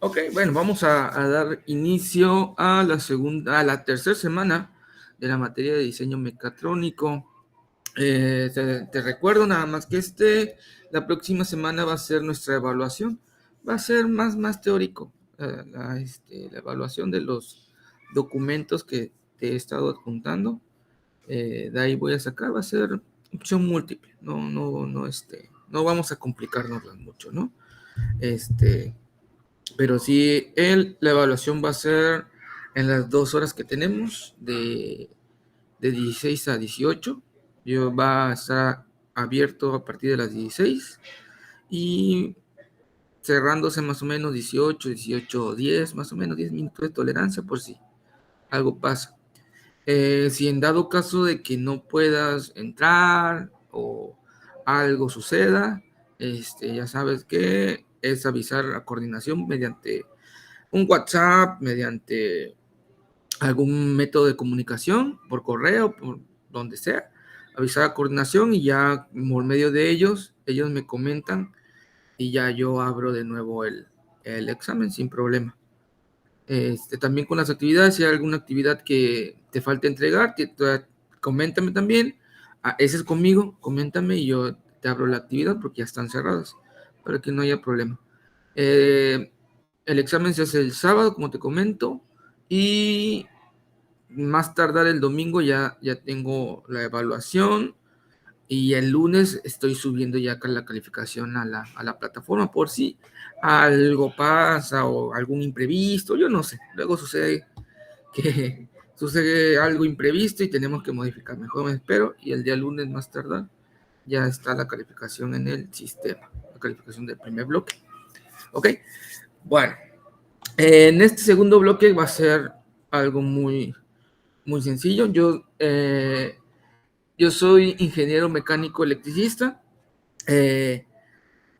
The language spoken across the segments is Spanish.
Ok, bueno, vamos a dar inicio a la tercera semana de la materia de diseño mecatrónico. Te recuerdo nada más que la próxima semana va a ser nuestra evaluación. Va a ser más teórico. La evaluación de los documentos que te he estado adjuntando. De ahí voy a sacar, va a ser opción múltiple. No vamos a complicarnos mucho, ¿no? Pero sí, la evaluación va a ser en las 2 horas que tenemos, de 16 a 18. Va a estar abierto a partir de las 16 y cerrándose más o menos 18, más o menos 10 minutos de tolerancia por si algo pasa. Si en dado caso de que no puedas entrar o algo suceda, ya sabes que es avisar a coordinación mediante un WhatsApp, mediante algún método de comunicación, por correo, por donde sea, avisar a coordinación y ya por medio de ellos me comentan y ya yo abro de nuevo el examen sin problema. También con las actividades, si hay alguna actividad que te falte entregar, coméntame también. Ese es conmigo, coméntame y yo te abro la actividad porque ya están cerradas, para que no haya problema. El examen se hace el sábado, como te comento, y más tardar el domingo ya tengo la evaluación y el lunes estoy subiendo ya la calificación a la plataforma por si algo pasa o algún imprevisto, yo no sé. Luego sucede algo imprevisto y tenemos que modificar. Mejor me espero y el día lunes más tardar ya está la calificación en el sistema, la calificación del primer bloque. ¿Ok? Bueno, en este segundo bloque va a ser algo muy sencillo. Yo soy ingeniero mecánico electricista.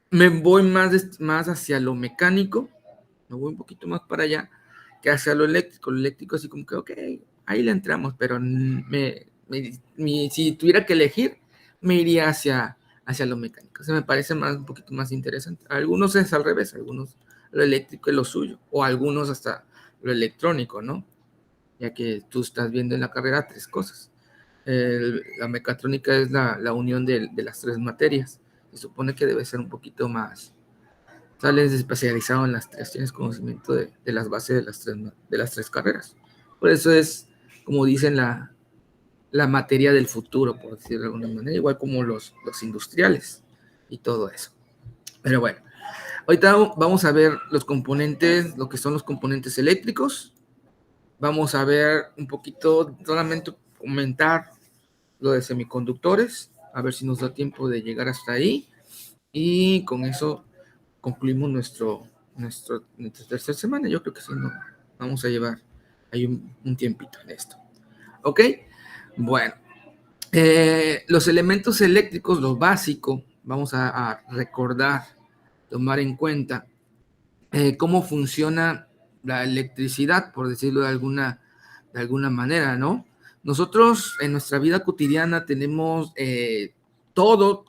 Me voy más hacia lo mecánico. Me voy un poquito más para allá que hacia lo eléctrico. Lo eléctrico así como que, ok, ahí le entramos, pero si tuviera que elegir, me iría hacia lo mecánico. O sea, me parece un poquito más interesante. Algunos es al revés, algunos lo eléctrico es lo suyo, o algunos hasta lo electrónico, ¿no? Ya que tú estás viendo en la carrera 3 cosas. La mecatrónica es la unión de las 3 materias. Se supone que debe ser un poquito más, sales especializado en las 3, tienes conocimiento de las bases de las tres carreras. Por eso es, como dicen, la materia del futuro, por decirlo de alguna manera, igual como los industriales y todo eso. Pero bueno, ahorita vamos a ver los componentes, lo que son los componentes eléctricos. Vamos a ver un poquito, solamente comentar lo de semiconductores, a ver si nos da tiempo de llegar hasta ahí. Y con eso concluimos nuestra tercera semana. Yo creo que sí, no, vamos a llevar ahí un tiempito en esto. ¿Ok? Bueno, los elementos eléctricos, lo básico, vamos a recordar, tomar en cuenta cómo funciona la electricidad, por decirlo de alguna manera, ¿no? Nosotros en nuestra vida cotidiana tenemos todo,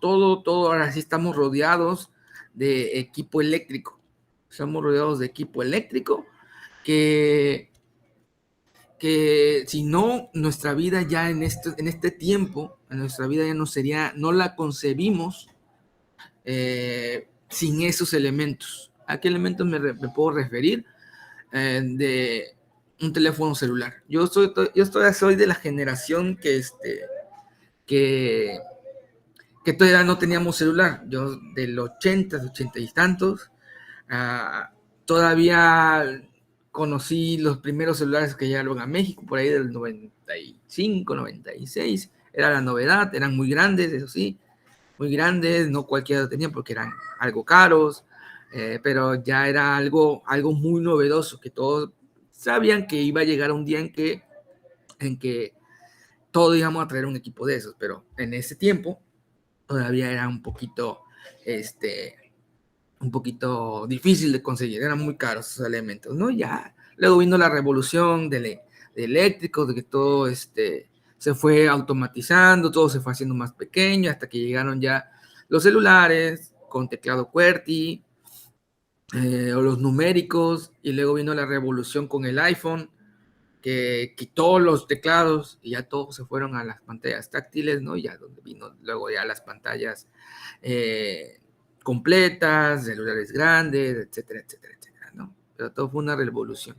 ahora sí estamos rodeados de equipo eléctrico. Estamos rodeados de equipo eléctrico que si no, nuestra vida ya en este tiempo, en nuestra vida ya no la concebimos sin esos elementos. ¿A qué elementos me puedo referir? De un teléfono celular. Yo soy de la generación que, que todavía no teníamos celular. Yo del 80 y tantos, todavía conocí los primeros celulares que llegaron a México, por ahí del 95, 96. Era la novedad, eran muy grandes, eso sí, muy grandes, no cualquiera lo tenía porque eran algo caros, pero ya era algo muy novedoso, que todos sabían que iba a llegar un día en que todos íbamos a traer un equipo de esos, pero en ese tiempo todavía era un poquito difícil de conseguir, eran muy caros esos elementos, ¿no? Ya luego vino la revolución de eléctricos, de que todo se fue automatizando, todo se fue haciendo más pequeño, hasta que llegaron ya los celulares con teclado QWERTY, o los numéricos, y luego vino la revolución con el iPhone, que quitó los teclados y ya todos se fueron a las pantallas táctiles, ¿no? Ya donde vino luego ya las pantallas completas, celulares grandes, etcétera, etcétera, etcétera, ¿no? Pero todo fue una revolución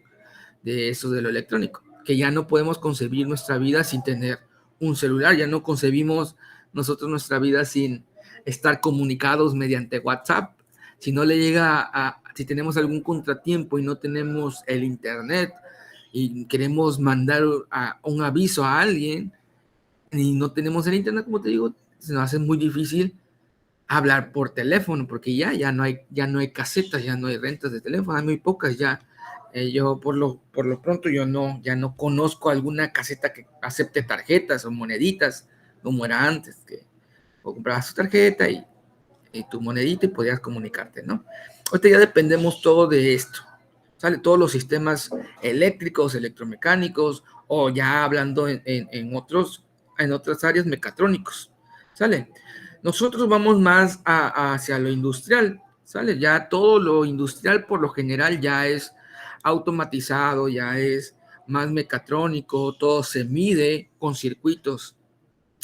de eso de lo electrónico, que ya no podemos concebir nuestra vida sin tener un celular, ya no concebimos nosotros nuestra vida sin estar comunicados mediante WhatsApp. Si no le llega si tenemos algún contratiempo y no tenemos el internet y queremos mandar un aviso a alguien y no tenemos el internet, como te digo, se nos hace muy difícil hablar por teléfono, porque ya no hay casetas, ya no hay rentas de teléfono, hay muy pocas ya. Yo por lo pronto ya no conozco alguna caseta que acepte tarjetas o moneditas como era antes, que comprabas tu tarjeta y tu monedita y podías comunicarte, ¿no? Ahorita ya dependemos todo de esto, ¿sale? Todos los sistemas eléctricos, electromecánicos, o ya hablando en otras áreas, mecatrónicos, ¿sale? Nosotros vamos más hacia lo industrial, ¿sale? Ya todo lo industrial por lo general ya es automatizado, ya es más mecatrónico, todo se mide con circuitos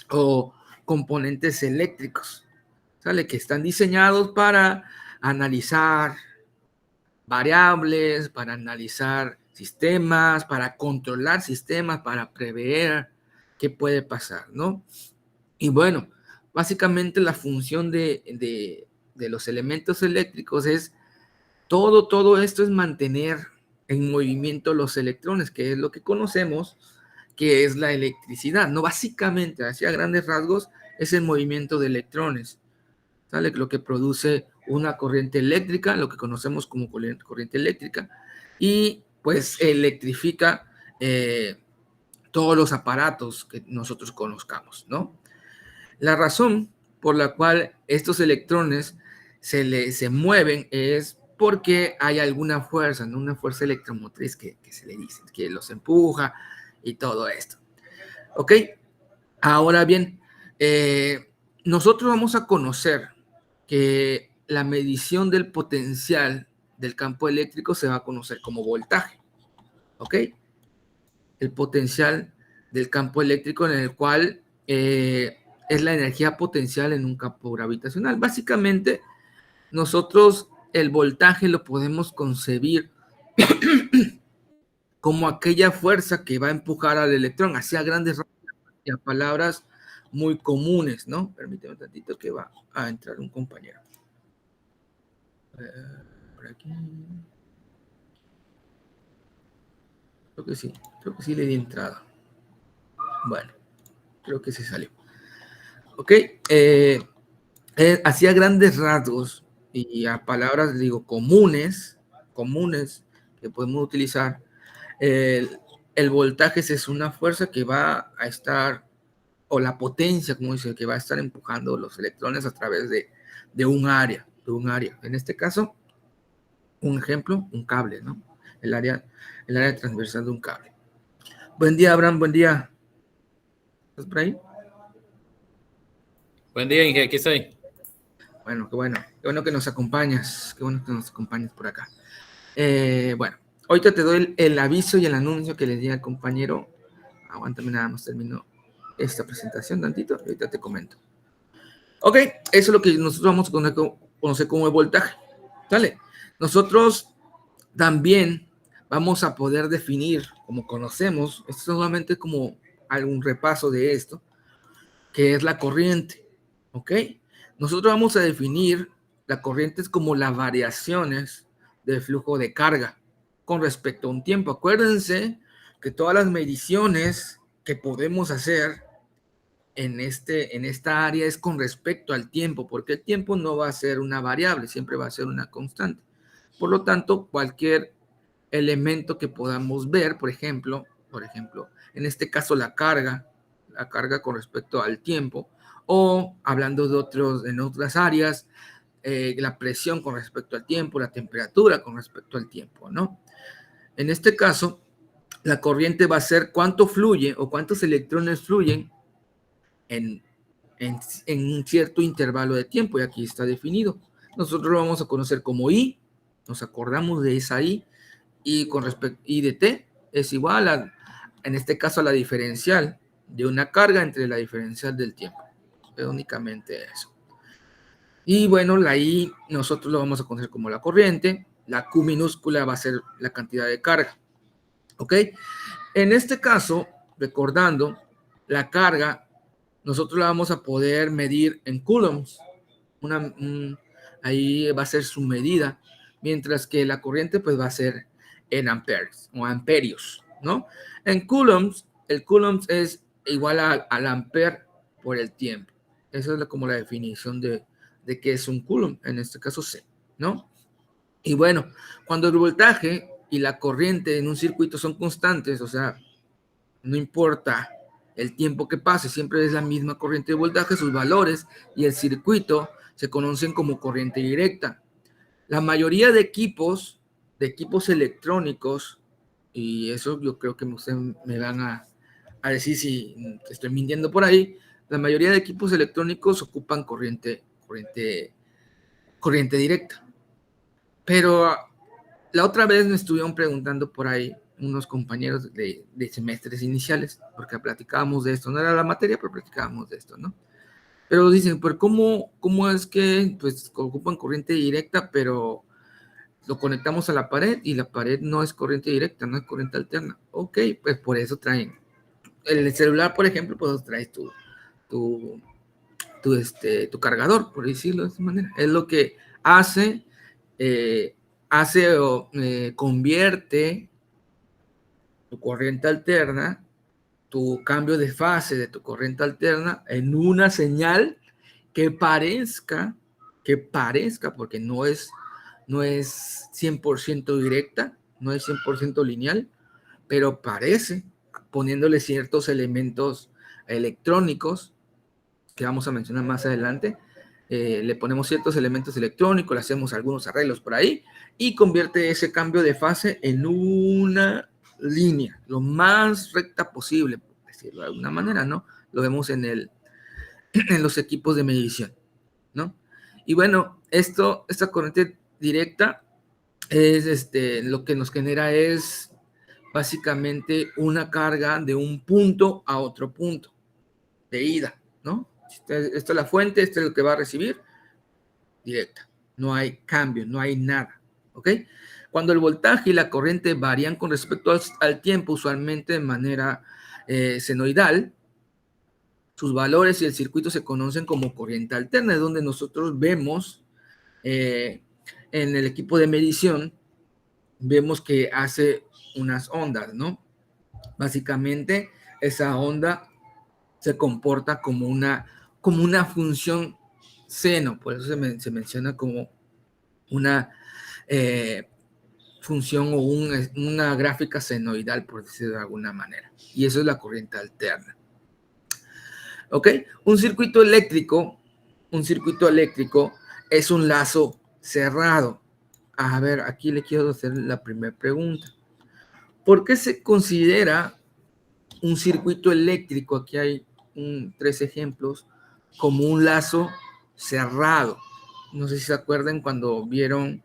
o componentes eléctricos, ¿sale? Que están diseñados para analizar variables, para analizar sistemas, para controlar sistemas, para prever qué puede pasar, ¿no? Y bueno, básicamente la función de los elementos eléctricos es todo esto es mantener en movimiento los electrones, que es lo que conocemos, que es la electricidad, ¿no? Básicamente, hacia grandes rasgos, es el movimiento de electrones, ¿sale? Lo que produce una corriente eléctrica, lo que conocemos como corriente eléctrica, y pues electrifica todos los aparatos que nosotros conozcamos, ¿no? La razón por la cual estos electrones se mueven es porque hay alguna fuerza, ¿no? Una fuerza electromotriz que se le dice, que los empuja y todo esto. ¿Ok? Ahora bien, nosotros vamos a conocer que la medición del potencial del campo eléctrico se va a conocer como voltaje. ¿Ok? El potencial del campo eléctrico en el cual es la energía potencial en un campo gravitacional. Básicamente, nosotros el voltaje lo podemos concebir como aquella fuerza que va a empujar al electrón hacia grandes rasgos y a palabras muy comunes, ¿no? Permíteme un tantito que va a entrar un compañero. Por aquí. Creo que sí le di entrada. Bueno, creo que se salió. Ok, hacía grandes rasgos y a palabras, digo, comunes que podemos utilizar. El voltaje es una fuerza que va a estar, o la potencia, como dice, que va a estar empujando los electrones a través de un área. En este caso, un ejemplo, un cable, ¿no? El área transversal de un cable. Buen día, Abraham, buen día. ¿Estás por ahí? Buen día, Inge, aquí estoy. Bueno, qué bueno que nos acompañas, por acá. Bueno, ahorita te doy el aviso y el anuncio que les di al compañero. Aguántame, nada más termino esta presentación tantito, ahorita te comento. Ok, eso es lo que nosotros vamos a conocer como el voltaje, ¿vale? Nosotros también vamos a poder definir, como conocemos, esto es solamente como algún repaso de esto, que es la corriente, ¿ok? Nosotros vamos a definir la corriente como las variaciones del flujo de carga con respecto a un tiempo. Acuérdense que todas las mediciones que podemos hacer en esta área es con respecto al tiempo, porque el tiempo no va a ser una variable, siempre va a ser una constante. Por lo tanto, cualquier elemento que podamos ver, por ejemplo, en este caso la carga con respecto al tiempo, o hablando en otras áreas, la presión con respecto al tiempo, la temperatura con respecto al tiempo, ¿no? En este caso, la corriente va a ser cuánto fluye o cuántos electrones fluyen en un cierto intervalo de tiempo, y aquí está definido. Nosotros lo vamos a conocer como I, Nos acordamos de esa I y con respecto I de T es igual a, en este caso, a la diferencial de una carga entre la diferencial del tiempo. Es únicamente eso. Y bueno, la I nosotros lo vamos a conocer como la corriente, la Q minúscula va a ser la cantidad de carga. ¿Ok? En este caso, recordando, la carga nosotros la vamos a poder medir en coulombs. Ahí va a ser su medida, mientras que la corriente pues va a ser en amperes o amperios, ¿no? En coulombs, el coulombs es igual al ampere por el tiempo. Esa es como la definición de qué es un coulomb, en este caso C, ¿no? Y bueno, cuando el voltaje y la corriente en un circuito son constantes, o sea, no importa el tiempo que pase, siempre es la misma corriente de voltaje, sus valores y el circuito se conocen como corriente directa. La mayoría de equipos electrónicos, y eso yo creo que ustedes me van a decir si estoy mintiendo por ahí, la mayoría de equipos electrónicos ocupan corriente directa. Pero la otra vez me estuvieron preguntando por ahí unos compañeros de semestres iniciales, porque platicábamos de esto, no era la materia, pero platicábamos de esto, ¿no? Pero dicen, pues, ¿cómo es que pues, ocupan corriente directa, pero lo conectamos a la pared y la pared no es corriente directa, no es corriente alterna? Ok, pues por eso traen. El celular, por ejemplo, pues traes tu cargador, por decirlo de esta manera. Es lo que hace convierte tu corriente alterna, tu cambio de fase de tu corriente alterna en una señal que parezca, porque no es 100% directa, no es 100% lineal, pero parece, poniéndole ciertos elementos electrónicos que vamos a mencionar más adelante. Le ponemos ciertos elementos electrónicos, le hacemos algunos arreglos por ahí y convierte ese cambio de fase en una línea, lo más recta posible, por decirlo de alguna manera, ¿no? Lo vemos en los equipos de medición, ¿no? Y bueno, esta corriente directa es lo que nos genera es básicamente una carga de un punto a otro punto de ida, ¿no? Esta es la fuente, este es lo que va a recibir, directa. No hay cambio, no hay nada, ¿ok? Cuando el voltaje y la corriente varían con respecto al tiempo, usualmente de manera senoidal, sus valores y el circuito se conocen como corriente alterna, es donde nosotros vemos en el equipo de medición, vemos que hace unas ondas, ¿no? Básicamente, esa onda se comporta como una función seno, por eso se menciona como una función o una gráfica senoidal, por decirlo de alguna manera. Y eso es la corriente alterna. ¿Ok? Un circuito eléctrico es un lazo cerrado. A ver, aquí le quiero hacer la primera pregunta. ¿Por qué se considera un circuito eléctrico? Aquí hay 3 ejemplos, como un lazo cerrado. No sé si se acuerdan cuando vieron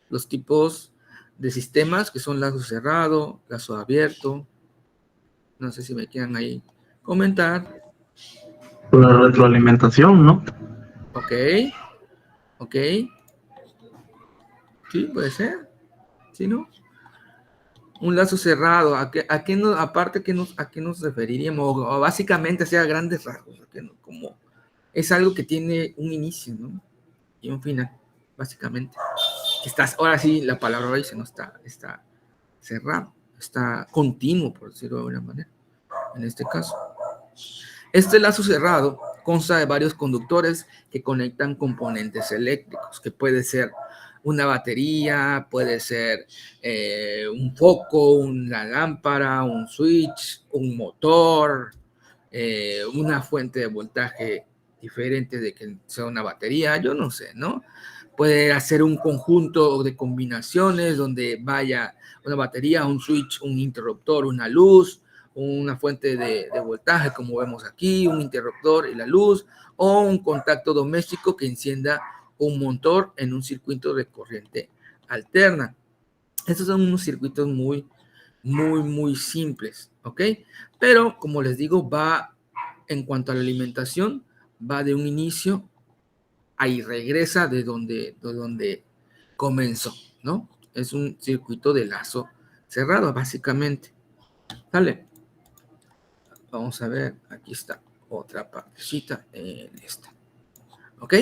los tipos de sistemas que son lazo cerrado, lazo abierto. No sé si me quieran ahí comentar. La retroalimentación, ¿no? Ok. Sí, puede ser. ¿Sí, no? Un lazo cerrado, ¿a qué a qué nos referiríamos? O básicamente, sea grandes rasgos, como es algo que tiene un inicio, ¿no? Y un final, básicamente. Ahora sí, la palabra dice, no está cerrado, está continuo, por decirlo de alguna manera, en este caso. Este lazo cerrado consta de varios conductores que conectan componentes eléctricos, que puede ser una batería, puede ser un foco, una lámpara, un switch, un motor, una fuente de voltaje diferente de que sea una batería, yo no sé, ¿no? Puede hacer un conjunto de combinaciones donde vaya una batería, un switch, un interruptor, una luz, una fuente de voltaje, como vemos aquí, un interruptor y la luz, o un contacto doméstico que encienda un motor en un circuito de corriente alterna. Estos son unos circuitos muy simples, ¿ok? Pero, como les digo, en cuanto a la alimentación, va de un inicio y regresa de donde comenzó, ¿no? Es un circuito de lazo cerrado, básicamente. ¿Sale? Vamos a ver, aquí está otra partecita en esta. ¿Ok?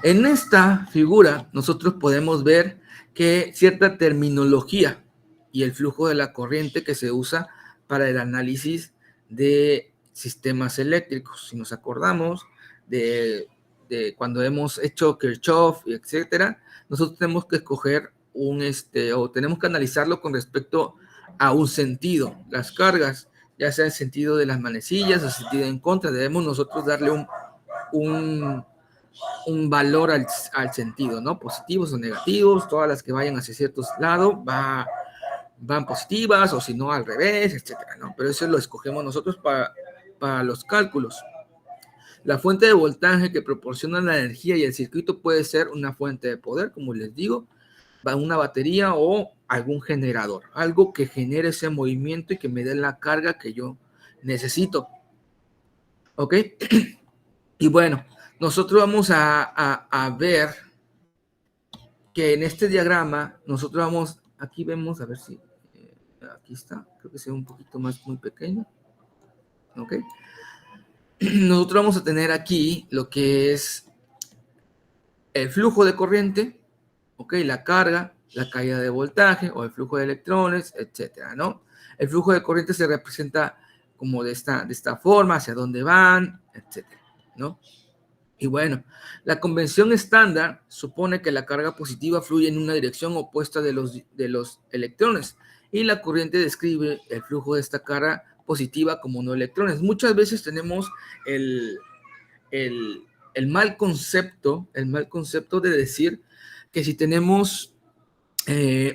En esta figura nosotros podemos ver que cierta terminología y el flujo de la corriente que se usa para el análisis de sistemas eléctricos. Si nos acordamos de cuando hemos hecho Kirchhoff, etcétera, nosotros tenemos que escoger o tenemos que analizarlo con respecto a un sentido. Las cargas, ya sea el sentido de las manecillas o el sentido en contra, debemos nosotros darle un valor al sentido, ¿no? Positivos o negativos, todas las que vayan hacia ciertos lados van positivas, o si no al revés, etcétera, ¿no? Pero eso lo escogemos nosotros para los cálculos. La fuente de voltaje que proporciona la energía y el circuito puede ser una fuente de poder, como les digo, una batería o algún generador, algo que genere ese movimiento y que me dé la carga que yo necesito. ¿Ok? Y bueno, nosotros vamos a ver que en este diagrama, nosotros vamos, aquí vemos, a ver si, aquí está, creo que sea un poquito más, muy pequeño. ¿Ok? Nosotros vamos a tener aquí lo que es el flujo de corriente, ¿ok? La carga, la caída de voltaje o el flujo de electrones, etcétera, ¿no? El flujo de corriente se representa como de esta forma, hacia dónde van, etcétera, ¿no? Y bueno, la convención estándar supone que la carga positiva fluye en una dirección opuesta de los electrones y la corriente describe el flujo de esta carga positiva como no electrones. Muchas veces tenemos el, el mal concepto de decir que si tenemos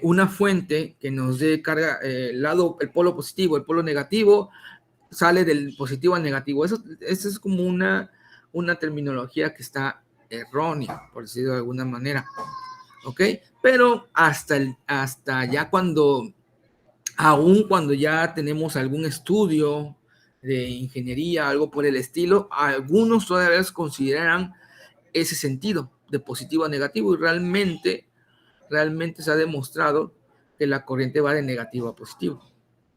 una fuente que nos dé carga, el polo positivo, el polo negativo, sale del positivo al negativo. Eso es como una terminología que está errónea, por decirlo de alguna manera. ¿Ok? Pero hasta ya aún cuando ya tenemos algún estudio de ingeniería, algo por el estilo, algunos todavía consideran ese sentido de positivo a negativo, y realmente se ha demostrado que la corriente va de negativo a positivo,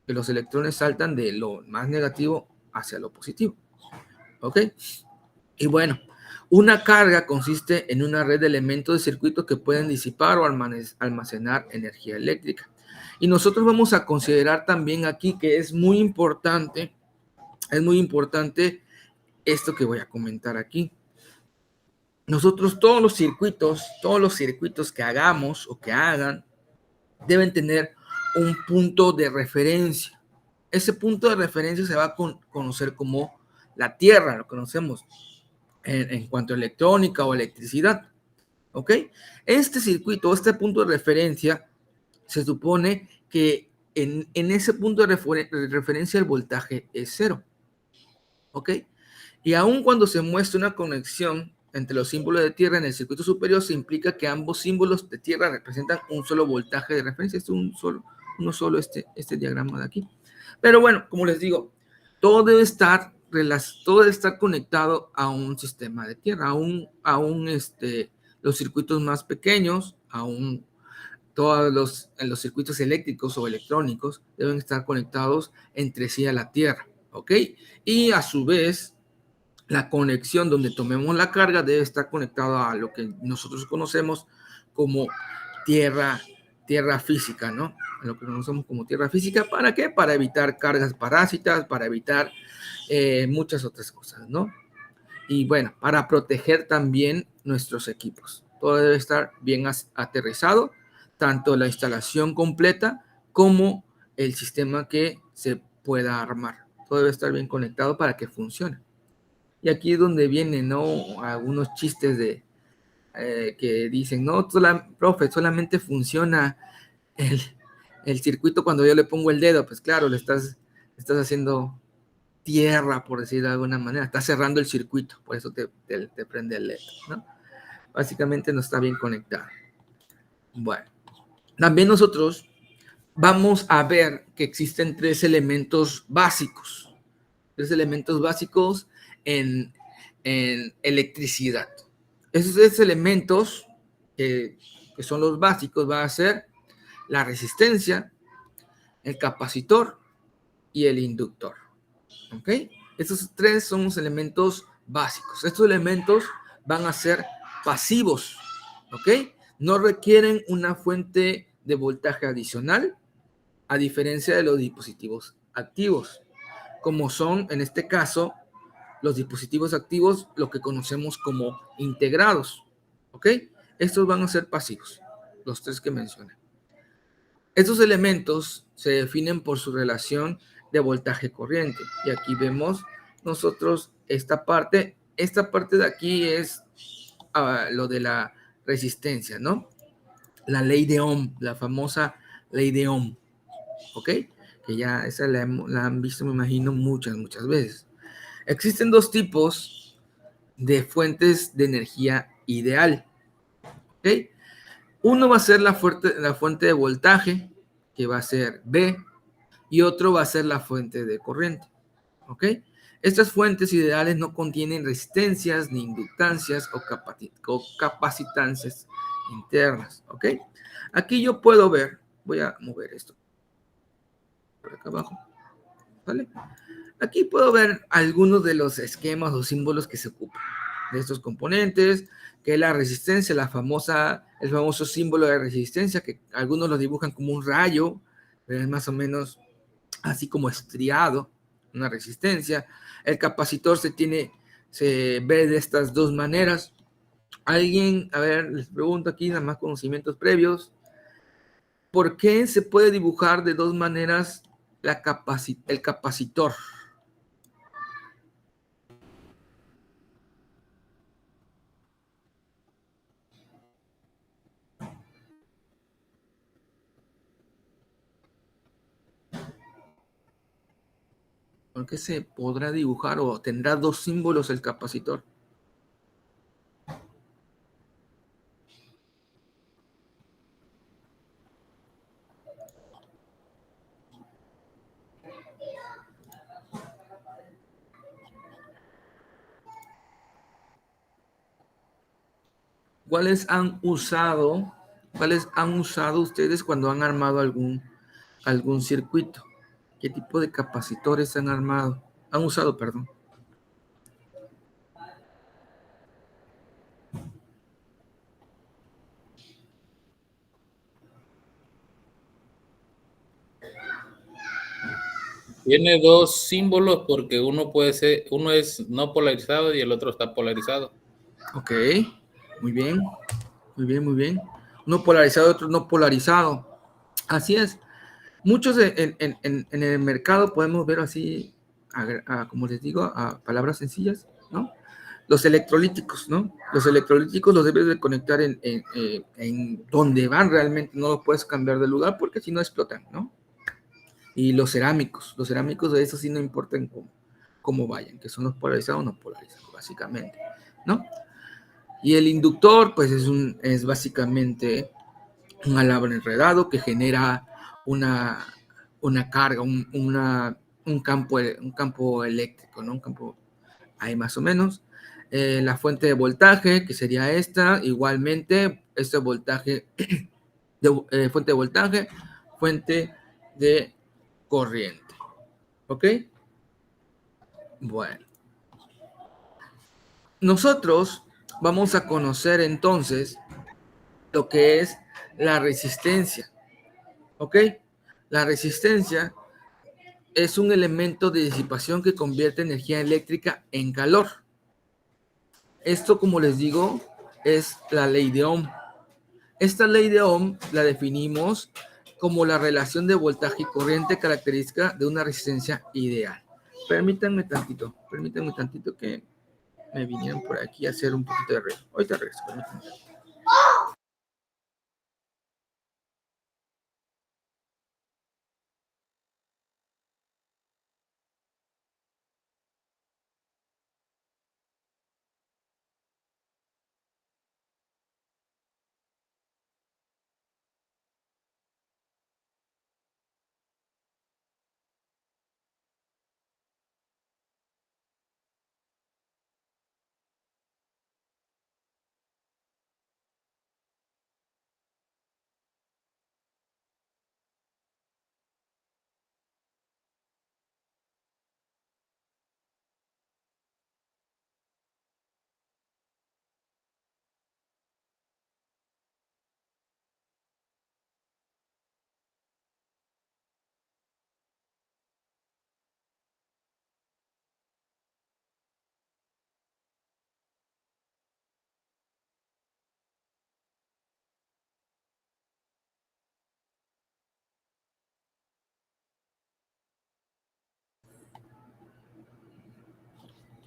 que los electrones saltan de lo más negativo hacia lo positivo. ¿Ok? Y bueno, una carga consiste en una red de elementos de circuitos que pueden disipar o almacenar energía eléctrica. Y nosotros vamos a considerar también aquí que es muy importante esto que voy a comentar aquí. Nosotros todos los circuitos que hagamos o que hagan, deben tener un punto de referencia. Ese punto de referencia se va a conocer como la Tierra, lo conocemos en cuanto a electrónica o electricidad. ¿Ok? Este circuito, este punto de referencia, se supone que en ese punto de referencia el voltaje es cero. ¿Ok? Y aun cuando se muestra una conexión entre los símbolos de tierra en el circuito superior, se implica que ambos símbolos de tierra representan un solo voltaje de referencia. Es uno solo este diagrama de aquí. Pero bueno, como les digo, todo debe estar conectado a un sistema de tierra, los circuitos más pequeños, todos los circuitos eléctricos o electrónicos deben estar conectados entre sí a la tierra, ¿ok? Y a su vez, la conexión donde tomemos la carga debe estar conectada a lo que nosotros conocemos como tierra física, ¿no? A lo que conocemos como tierra física. ¿Para qué? Para evitar cargas parásitas, para evitar muchas otras cosas, ¿no? Y bueno, para proteger también nuestros equipos. Todo debe estar bien aterrizado, tanto la instalación completa como el sistema que se pueda armar. Todo debe estar bien conectado para que funcione. Y aquí es donde vienen, ¿no? Algunos chistes que dicen, no, profe, solamente funciona el circuito cuando yo le pongo el dedo. Pues claro, le estás haciendo tierra, por decir de alguna manera. Estás cerrando el circuito, por eso te prende el LED, ¿no? básicamente no está bien conectado. Bueno, también nosotros vamos a ver que existen tres elementos básicos en, en electricidad. Esos tres elementos que son los básicos van a ser la resistencia, el capacitor y el inductor. ¿Ok? Estos tres son los elementos básicos. Estos elementos van a ser pasivos. ¿Ok? No requieren una fuente de voltaje adicional, a diferencia de los dispositivos activos, como son, en este caso, los dispositivos activos, lo que conocemos como integrados. ¿Ok? Estos van a ser pasivos, los tres que mencioné. Estos elementos se definen por su relación de voltaje-corriente. Y aquí vemos nosotros esta parte. Esta parte de aquí es lo de la resistencia, ¿no? La ley de Ohm, la famosa ley de Ohm. ¿Ok? Que ya esa la han visto, me imagino, muchas veces. Existen dos tipos de fuentes de energía ideal. ¿Ok? Uno va a ser la fuente de voltaje, que va a ser B, y otro va a ser la fuente de corriente. ¿Ok? Estas fuentes ideales no contienen resistencias, ni inductancias o capacitancias internas. ¿Ok? Aquí yo puedo ver, voy a mover esto por acá abajo. ¿Vale? Aquí puedo ver algunos de los esquemas o símbolos que se ocupan de estos componentes, que es la resistencia, el famoso símbolo de resistencia, que algunos lo dibujan como un rayo, pero es más o menos así como estriado, una resistencia. El capacitor se ve de estas dos maneras. Alguien, a ver, les pregunto aquí, nada más conocimientos previos, ¿por qué se puede dibujar de dos maneras el capacitor? ¿Por qué se podrá dibujar o tendrá dos símbolos el capacitor? ¿Cuáles han usado ustedes cuando han armado algún circuito? ¿Qué tipo de capacitores han usado, perdón? Tiene dos símbolos porque uno es no polarizado y el otro está polarizado. Ok, muy bien, muy bien, muy bien. Uno polarizado, otro no polarizado. Así es. Muchos en el mercado podemos ver así, como les digo, a palabras sencillas, ¿no? Los electrolíticos, ¿no? Los electrolíticos los debes de conectar en donde van realmente, no los puedes cambiar de lugar porque si no explotan, ¿no? Y los cerámicos de eso sí no importan cómo vayan, que son los polarizados o no polarizados, básicamente, ¿no? Y el inductor, pues es básicamente un alambre enredado que genera una carga, un campo eléctrico, ¿no? Un campo ahí más o menos. La fuente de voltaje, que sería esta, igualmente, este voltaje, fuente de voltaje, fuente de corriente. ¿Ok? Bueno, nosotros vamos a conocer entonces lo que es la resistencia. ¿Ok? La resistencia es un elemento de disipación que convierte energía eléctrica en calor. Esto, como les digo, es la ley de Ohm. Esta ley de Ohm la definimos como la relación de voltaje y corriente característica de una resistencia ideal. Permítanme tantito que me vinieron por aquí a hacer un poquito de ruido. Ahorita regreso, permítanme.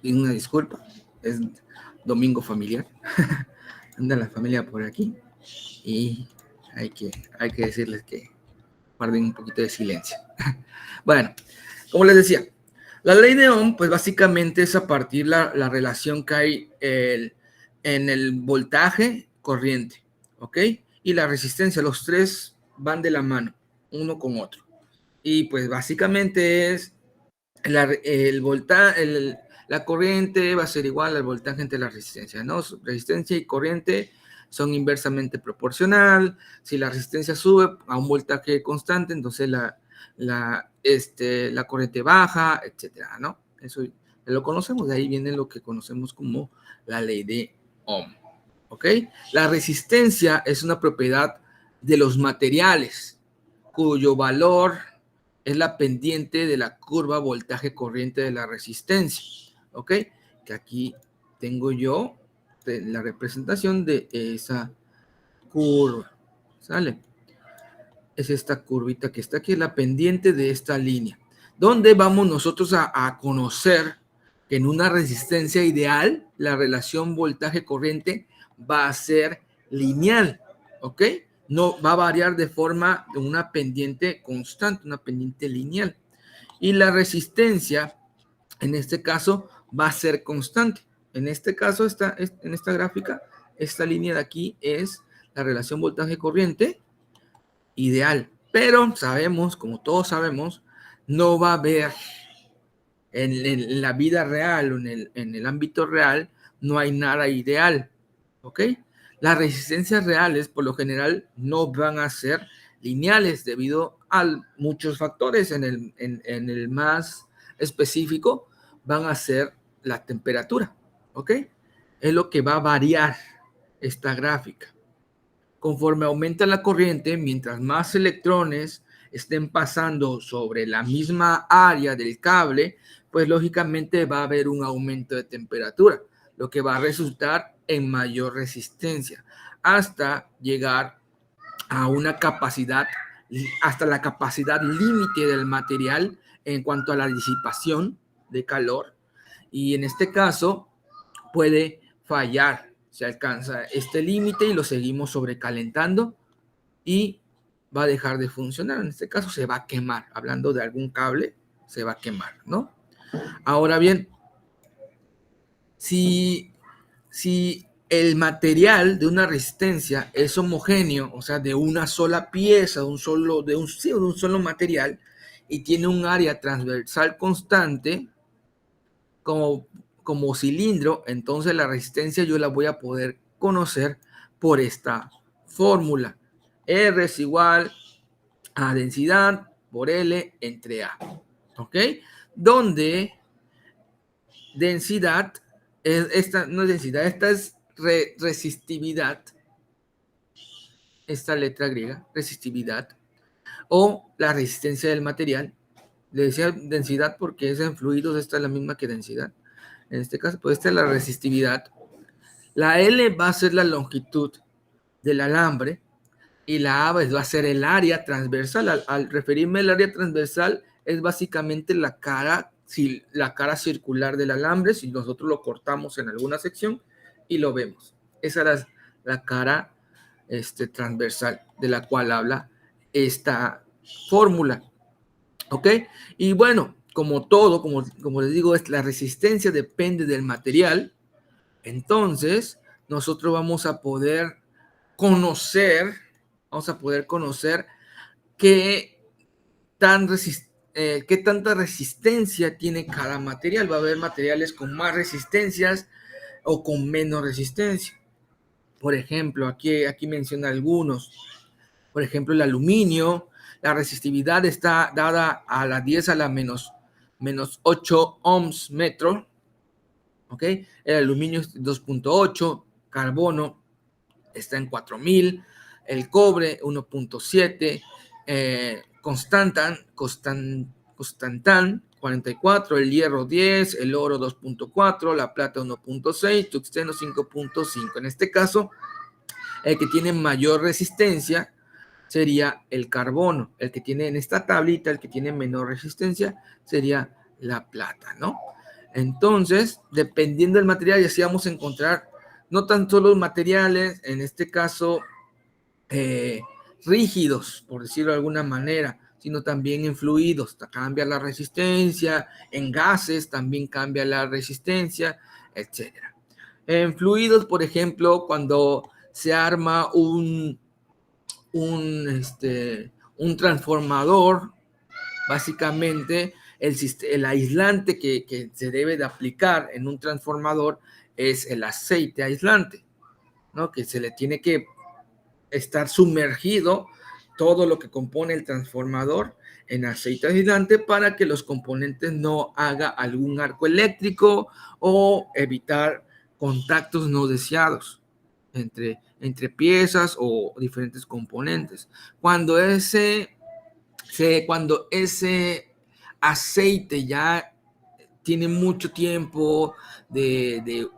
Y una disculpa, es domingo familiar. Anda la familia por aquí y hay que decirles que guarden un poquito de silencio. Bueno, como les decía, la ley de Ohm, pues básicamente es a partir la relación que hay en el voltaje corriente, ¿ok? Y la resistencia, los tres van de la mano, uno con otro. Y pues básicamente es la corriente va a ser igual al voltaje entre la resistencia, ¿no? Resistencia y corriente son inversamente proporcional. Si la resistencia sube a un voltaje constante, entonces la corriente baja, etcétera, ¿no? Eso lo conocemos, de ahí viene lo que conocemos como la ley de Ohm, ¿ok? La resistencia es una propiedad de los materiales cuyo valor es la pendiente de la curva voltaje-corriente de la resistencia, ¿ok? Que aquí tengo yo la representación de esa curva, ¿sale? Es esta curvita que está aquí, es la pendiente de esta línea, donde vamos nosotros a conocer que en una resistencia ideal, la relación voltaje-corriente va a ser lineal, ¿ok? No va a variar de forma de una pendiente constante, una pendiente lineal. Y la resistencia, en este caso, va a ser constante. En este caso, en esta gráfica, esta línea de aquí es la relación voltaje-corriente ideal. Pero sabemos, como todos sabemos, no va a haber en la vida real o en el ámbito real, no hay nada ideal, ¿ok? Las resistencias reales, por lo general, no van a ser lineales debido a muchos factores. En el más específico, van a ser la temperatura, ¿ok? Es lo que va a variar esta gráfica. Conforme aumenta la corriente, mientras más electrones estén pasando sobre la misma área del cable, pues lógicamente va a haber un aumento de temperatura, lo que va a resultar en mayor resistencia, hasta llegar a una capacidad, hasta la capacidad límite del material en cuanto a la disipación de calor. Y en este caso puede fallar, se alcanza este límite y lo seguimos sobrecalentando y va a dejar de funcionar. En este caso se va a quemar, hablando de algún cable, se va a quemar, ¿no? Ahora bien, si el material de una resistencia es homogéneo, o sea, de una sola pieza, de un solo material, y tiene un área transversal constante, como cilindro, entonces la resistencia yo la voy a poder conocer por esta fórmula. R es igual a densidad por L entre A, ¿ok? Donde densidad, esta no es densidad, esta es resistividad, esta letra griega, resistividad, o la resistencia del material. Le decía densidad porque es en fluidos, esta es la misma que densidad. En este caso, pues esta es la resistividad. La L va a ser la longitud del alambre y la A va a ser el área transversal. Al referirme al área transversal, es básicamente la cara circular del alambre, si nosotros lo cortamos en alguna sección y lo vemos. Esa es la cara transversal de la cual habla esta fórmula. ¿Ok? Y bueno, como todo, como les digo, la resistencia depende del material. Entonces, nosotros vamos a poder conocer qué tanta resistencia tiene cada material. Va a haber materiales con más resistencias o con menos resistencia. Por ejemplo, aquí menciona algunos. Por ejemplo, el aluminio, la resistividad está dada a la 10 a la menos 8 ohms metro. ¿Ok? El aluminio es 2.8, carbono está en 4000, el cobre 1.7, constantan 44, el hierro 10, el oro 2.4, la plata 1.6, tuxteno 5.5. En este caso, el que tiene mayor resistencia sería el carbono. El que tiene en esta tablita, el que tiene menor resistencia sería la plata, ¿no? Entonces, dependiendo del material, y así vamos a encontrar no tan solo materiales, en este caso, rígidos, por decirlo de alguna manera, sino también en fluidos. Cambia la resistencia, en gases también cambia la resistencia, etc. En fluidos, por ejemplo, cuando se arma un transformador, básicamente el aislante que se debe de aplicar en un transformador es el aceite aislante, ¿no? Que se le tiene que estar sumergido todo lo que compone el transformador en aceite aislante para que los componentes no haga algún arco eléctrico o evitar contactos no deseados entre piezas o diferentes componentes. Cuando ese aceite ya tiene mucho tiempo de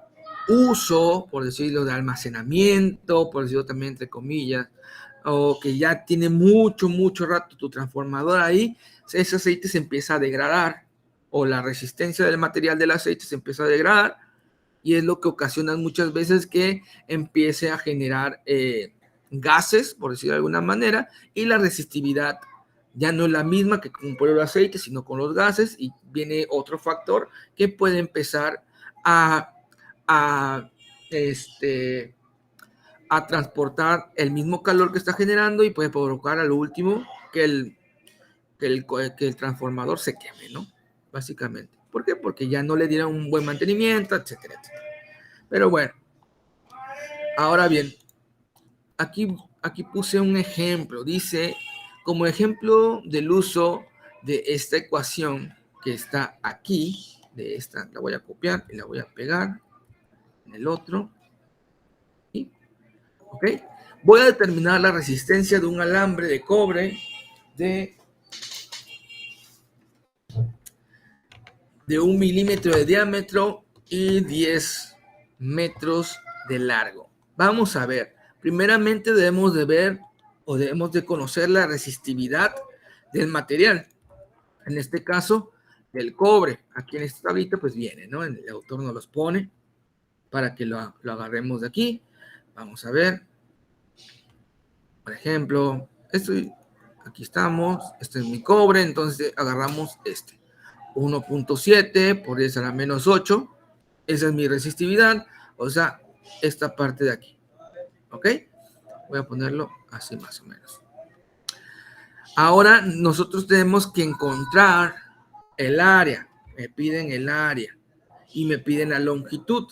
uso, por decirlo, de almacenamiento, por decirlo también entre comillas, o que ya tiene mucho rato tu transformador ahí, ese aceite se empieza a degradar, o la resistencia del material del aceite se empieza a degradar, y es lo que ocasiona muchas veces que empiece a generar gases, por decirlo de alguna manera, y la resistividad ya no es la misma que con el aceite, sino con los gases, y viene otro factor que puede empezar a transportar el mismo calor que está generando y puede provocar al último que el transformador se queme, ¿no? Básicamente. ¿Por qué? Porque ya no le dieron un buen mantenimiento, etcétera, etcétera. Pero bueno, ahora bien, aquí puse un ejemplo. Dice, como ejemplo del uso de esta ecuación que está aquí, de esta, la voy a copiar y la voy a pegar en el otro. ¿Ok? Voy a determinar la resistencia de un alambre de cobre de 1 milímetro de diámetro y 10 metros de largo. Vamos a ver. Primeramente debemos de ver o debemos de conocer la resistividad del material. En este caso, del cobre. Aquí en esta tablita pues viene, ¿no? El autor nos los pone para que lo agarremos de aquí. Vamos a ver. Por ejemplo, aquí estamos, este es mi cobre, entonces agarramos 1.7 por 10 a la menos 8, esa es mi resistividad, o sea, esta parte de aquí, ¿ok? Voy a ponerlo así más o menos. Ahora nosotros tenemos que encontrar el área, me piden el área y me piden la longitud.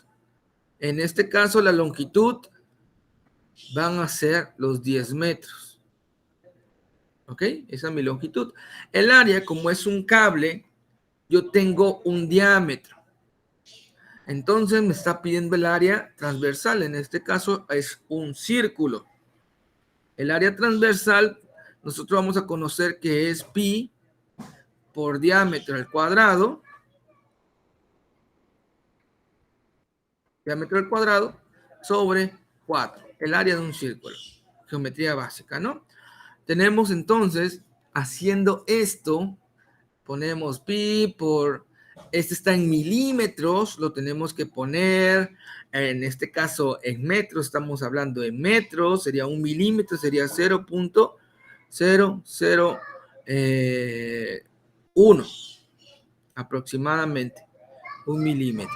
En este caso la longitud van a ser los 10 metros. ¿Ok? Esa es mi longitud. El área, como es un cable, yo tengo un diámetro. Entonces me está pidiendo el área transversal. En este caso es un círculo. El área transversal, nosotros vamos a conocer que es pi por diámetro al cuadrado. Diámetro al cuadrado sobre 4. El área de un círculo. Geometría básica, ¿no? Tenemos entonces, haciendo esto, ponemos pi por, está en milímetros, lo tenemos que poner, en este caso en metros, estamos hablando en metros, sería 1 milímetro, sería 0.001 aproximadamente, 1 milímetro.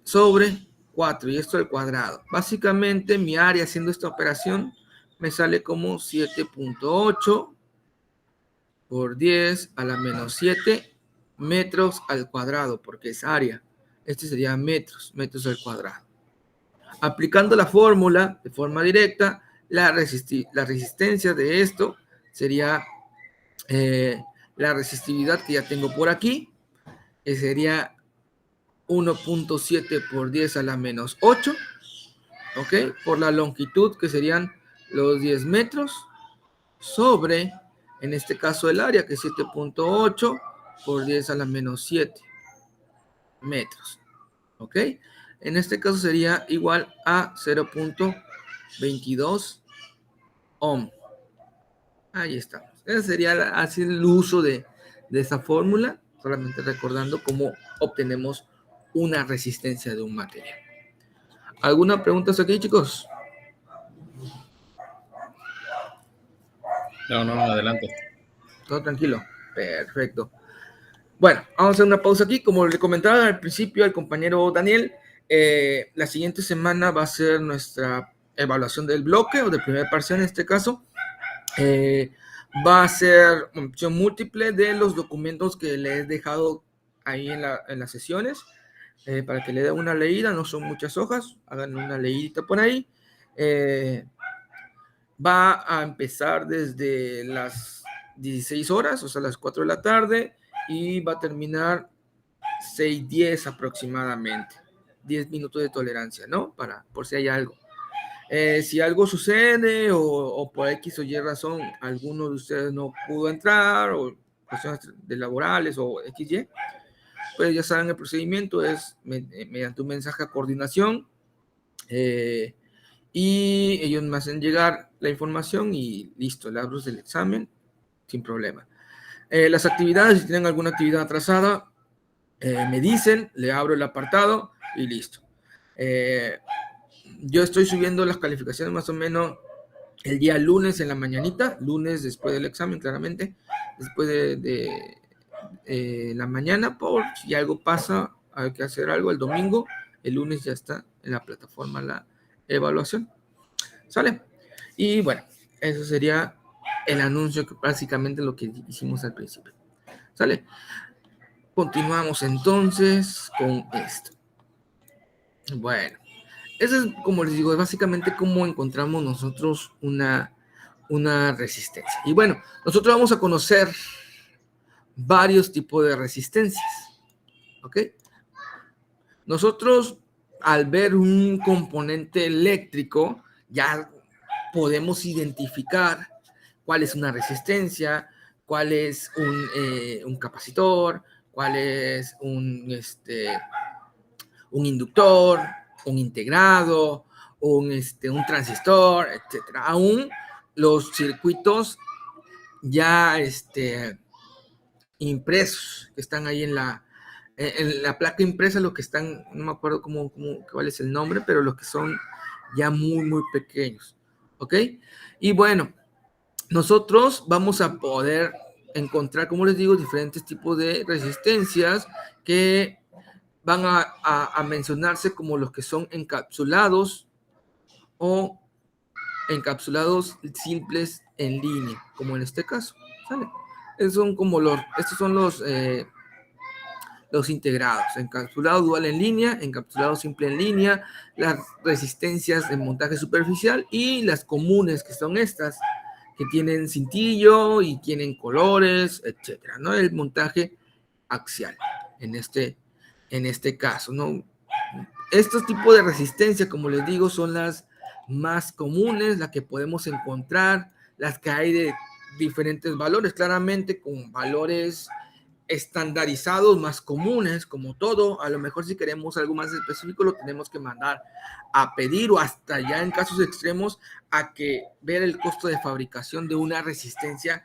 Sobre 4, y esto al cuadrado. Básicamente mi área haciendo esta operación me sale como 7.8 por 10 a la menos 7 metros al cuadrado, porque es área. Este sería metros al cuadrado. Aplicando la fórmula de forma directa, la resistencia de esto sería la resistividad que ya tengo por aquí, que sería 1.7 por 10 a la menos 8, ¿ok? Por la longitud, que serían los 10 metros, sobre, en este caso el área, que es 7.8 por 10 a la menos 7 metros, ¿ok? En este caso sería igual a 0.22 ohm. Ahí estamos. Ese sería así el uso de esa fórmula. solamente recordando cómo obtenemos una resistencia de un material. ¿Alguna pregunta hasta aquí, chicos? No, adelante. Todo tranquilo. Perfecto. Bueno, vamos a hacer una pausa aquí. Como le comentaba al principio al compañero Daniel, la siguiente semana va a ser nuestra evaluación del bloque o del primer parcial en este caso. Va a ser opción múltiple de los documentos que le he dejado ahí en las sesiones para que le den una leída. No son muchas hojas, hagan una leída por ahí. Va a empezar desde las 16 horas, o sea, las 4 de la tarde, y va a terminar 6:10 aproximadamente. 10 minutos de tolerancia, ¿no? Por si hay algo. Si algo sucede o por X o Y razón alguno de ustedes no pudo entrar o cuestiones de laborales o XY, pues ya saben el procedimiento es mediante un mensaje a coordinación y ellos me hacen llegar la información y listo, le abro el examen sin problema. Las actividades, si tienen alguna actividad atrasada, me dicen, le abro el apartado y listo. Yo estoy subiendo las calificaciones más o menos el día lunes en la mañanita, lunes después del examen, claramente, después de la mañana, por si algo pasa, hay que hacer algo el domingo, el lunes ya está en la plataforma la evaluación. ¿Sale? Y bueno, eso sería el anuncio, que básicamente lo que hicimos al principio. ¿Sale? Continuamos entonces con esto. Bueno, eso es, como les digo, es básicamente cómo encontramos nosotros una resistencia. Y bueno, nosotros vamos a conocer varios tipos de resistencias. ¿Ok? Nosotros, al ver un componente eléctrico, ya podemos identificar cuál es una resistencia, cuál es un capacitor, cuál es un inductor, un integrado, un transistor, etcétera. Aún los circuitos ya impresos que están ahí en la placa impresa, los que están, no me acuerdo cuál es el nombre, pero los que son ya muy, muy pequeños. ¿Ok? Y bueno, nosotros vamos a poder encontrar, como les digo, diferentes tipos de resistencias que van a mencionarse como los que son encapsulados o encapsulados simples en línea, como en este caso. ¿Sale? Estos son los integrados, encapsulado dual en línea, encapsulado simple en línea, las resistencias de montaje superficial y las comunes, que son estas, que tienen cintillo y tienen colores, etcétera, ¿no? El montaje axial en este caso, ¿no? Estos tipos de resistencia, como les digo, son las más comunes, las que podemos encontrar, las que hay de diferentes valores, claramente con valores estandarizados más comunes, como todo. A lo mejor si queremos algo más específico lo tenemos que mandar a pedir o hasta ya en casos extremos a que ver el costo de fabricación de una resistencia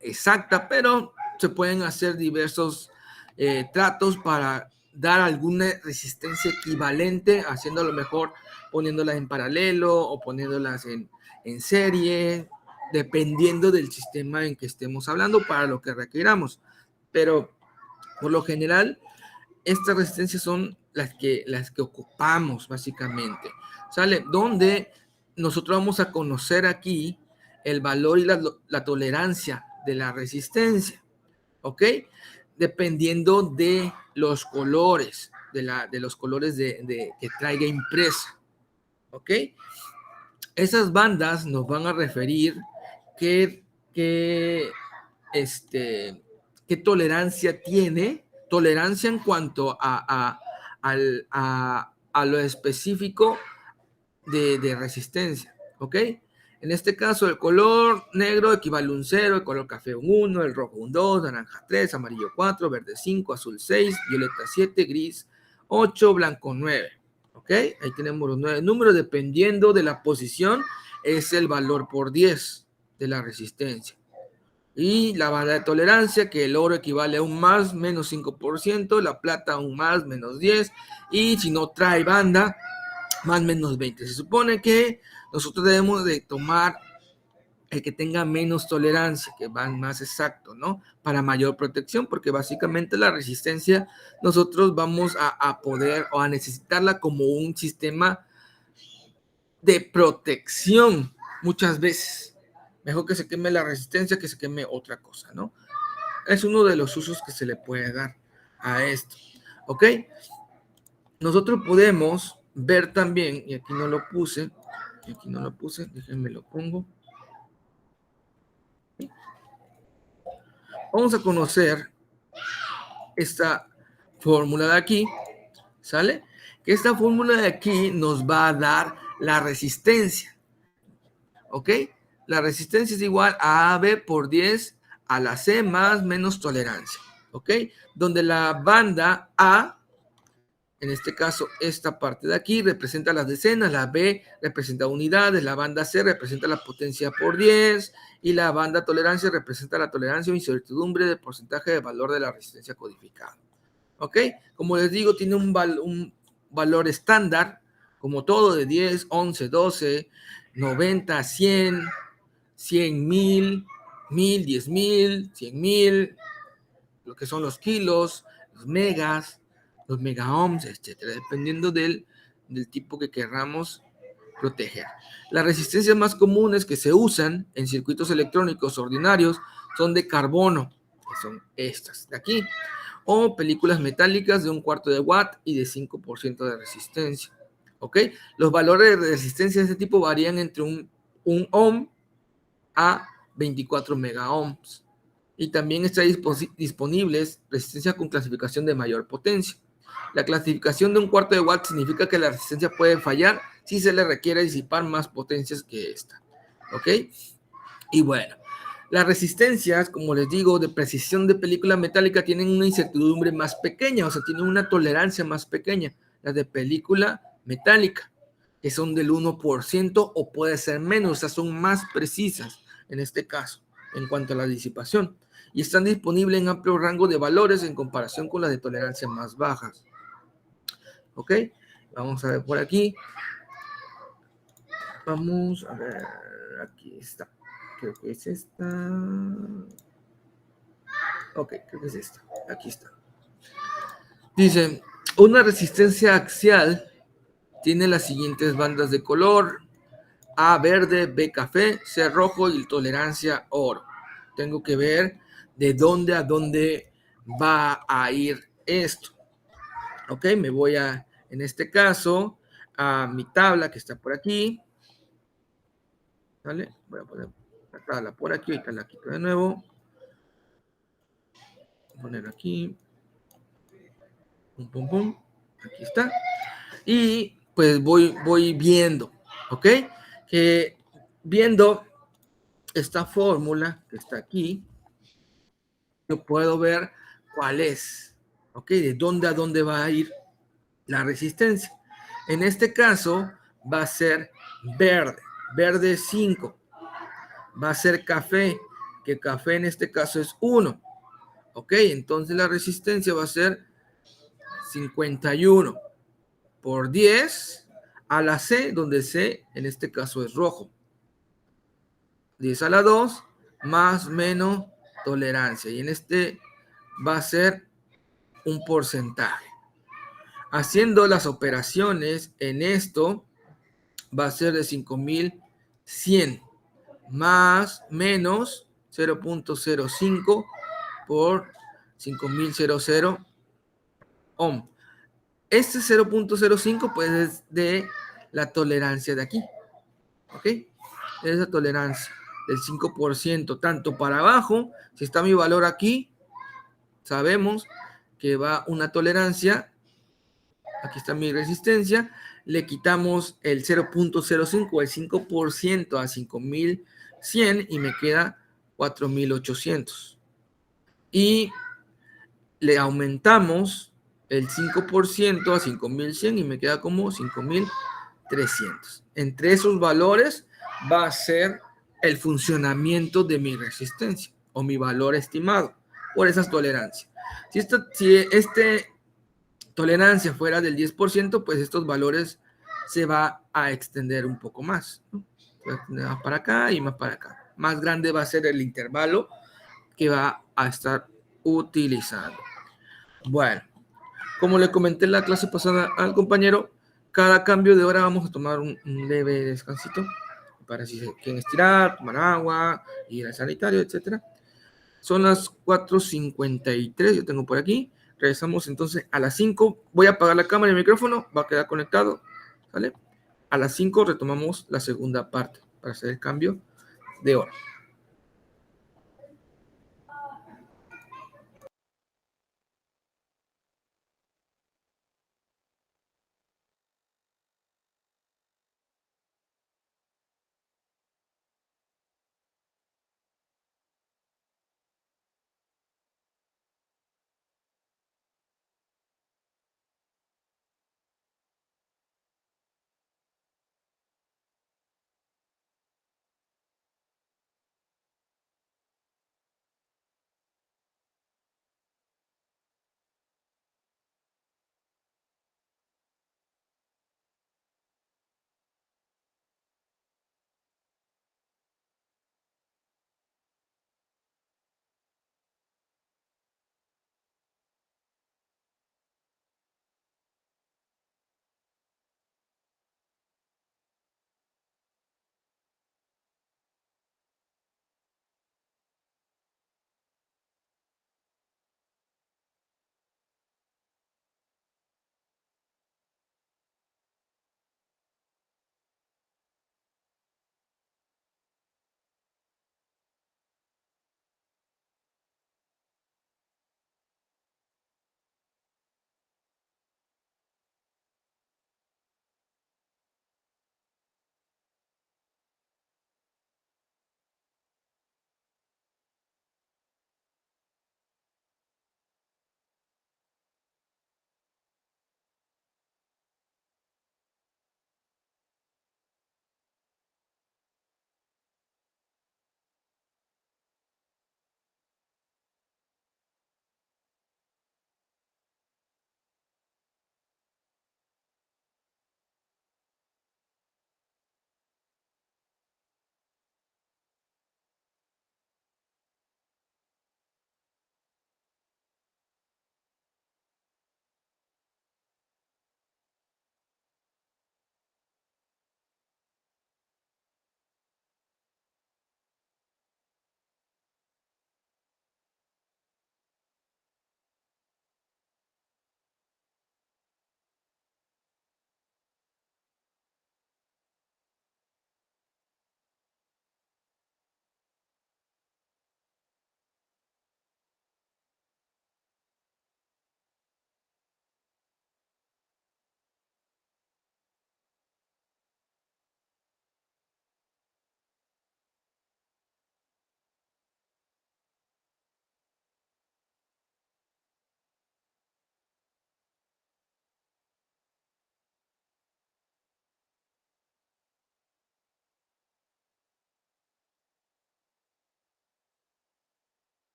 exacta, pero se pueden hacer diversos tratos para dar alguna resistencia equivalente, haciendo a lo mejor poniéndolas en paralelo o poniéndolas en serie, dependiendo del sistema en que estemos hablando para lo que requiramos. Pero por lo general, estas resistencias son las que ocupamos básicamente. ¿Sale? Donde nosotros vamos a conocer aquí el valor y la tolerancia de la resistencia. ¿Ok? Dependiendo de los colores, de los colores que traiga impresa. ¿Ok? Esas bandas nos van a referir qué tolerancia tiene, tolerancia en cuanto a lo específico de resistencia, ¿ok? En este caso, el color negro equivale a un 0, el color café un 1, el rojo un 2, naranja 3, amarillo 4, verde 5, azul 6, violeta 7, gris 8, blanco 9. ¿Ok? Ahí tenemos los 9 números, dependiendo de la posición, es el valor por 10 de la resistencia. Y la banda de tolerancia, que el oro equivale a un más menos 5%, la plata a un más menos 10%, y si no trae banda, más menos 20%. Se supone que nosotros debemos de tomar el que tenga menos tolerancia, que va más exacto, ¿no? Para mayor protección, porque básicamente la resistencia nosotros vamos a poder o a necesitarla como un sistema de protección muchas veces. Mejor que se queme la resistencia que se queme otra cosa, ¿no? Es uno de los usos que se le puede dar a esto, ¿ok? Nosotros podemos ver también, y aquí no lo puse, déjenme lo pongo. Vamos a conocer esta fórmula de aquí, ¿sale? Que esta fórmula de aquí nos va a dar la resistencia, ¿ok? La resistencia es igual a AB por 10 a la C más menos tolerancia, ¿ok? Donde la banda A, en este caso esta parte de aquí, representa las decenas, la B representa unidades, la banda C representa la potencia por 10 y la banda tolerancia representa la tolerancia o incertidumbre del porcentaje de valor de la resistencia codificada. ¿Ok? Como les digo, tiene un valor estándar, como todo, de 10, 11, 12, 90, 100, 100,000, 1000, 10,000, 100,000, lo que son los kilos, los megas, los megaohms, etcétera, dependiendo del tipo que queramos proteger. Las resistencias más comunes que se usan en circuitos electrónicos ordinarios son de carbono, que son estas de aquí, o películas metálicas de 1/4 de watt y de 5% de resistencia. ¿Ok? Los valores de resistencia de este tipo varían entre un ohm a 24 megaohms. Y también está disponibles resistencia con clasificación de mayor potencia. La clasificación de 1/4 de watt significa que la resistencia puede fallar si se le requiere disipar más potencias que esta. ¿Ok? Y bueno, las resistencias, como les digo, de precisión de película metálica tienen una incertidumbre más pequeña, o sea, tienen una tolerancia más pequeña, las de película metálica, que son del 1% o puede ser menos, o sea, son más precisas en este caso, en cuanto a la disipación, y están disponibles en amplio rango de valores en comparación con las de tolerancia más bajas. ¿Ok? Vamos a ver por aquí. Vamos a ver, aquí está. Creo que es esta. Ok, creo que es esta. Aquí está. Dice, una resistencia axial tiene las siguientes bandas de color: A verde, B café, C rojo y tolerancia oro. Tengo que ver de dónde a dónde va a ir esto. Ok, me voy a, en este caso, a mi tabla que está por aquí. ¿Vale? Voy a poner la tabla por aquí, ahorita la quito de nuevo. Voy a poner aquí. Pum, pum, pum. Aquí está. Y pues voy viendo, ¿ok? Que viendo esta fórmula que está aquí, yo puedo ver cuál es, ¿ok? De dónde a dónde va a ir la resistencia. En este caso va a ser verde, verde 5. Va a ser café, que café en este caso es 1. ¿Ok? Entonces la resistencia va a ser 51 por 10 a la C, donde C en este caso es rojo. 10 a la 2 más menos tolerancia. Y en este va a ser un porcentaje. Haciendo las operaciones en esto va a ser de 5100 más menos 0.05 por 5000 ohm. Este 0.05 pues es de la tolerancia de aquí, ¿ok? Es la tolerancia del 5%, tanto para abajo, si está mi valor aquí, sabemos que va una tolerancia, aquí está mi resistencia, le quitamos el 0.05, el 5% a 5100 y me queda 4800. Y le aumentamos el 5% a 5100 y me queda como 5300. Entre esos valores va a ser el funcionamiento de mi resistencia, o mi valor estimado por esas tolerancias. Si este tolerancia fuera del 10%, pues estos valores se va a extender un poco más, ¿no? Se va a extender más para acá y más para acá. Más grande va a ser el intervalo que va a estar utilizando. Bueno, como le comenté en la clase pasada al compañero, cada cambio de hora vamos a tomar un leve descansito para si se quieren estirar, tomar agua, ir al sanitario, etcétera. Son las 4:53, yo tengo por aquí. Regresamos entonces a las 5. Voy a apagar la cámara y el micrófono, va a quedar conectado, ¿sale? A las 5 retomamos la segunda parte para hacer el cambio de hora.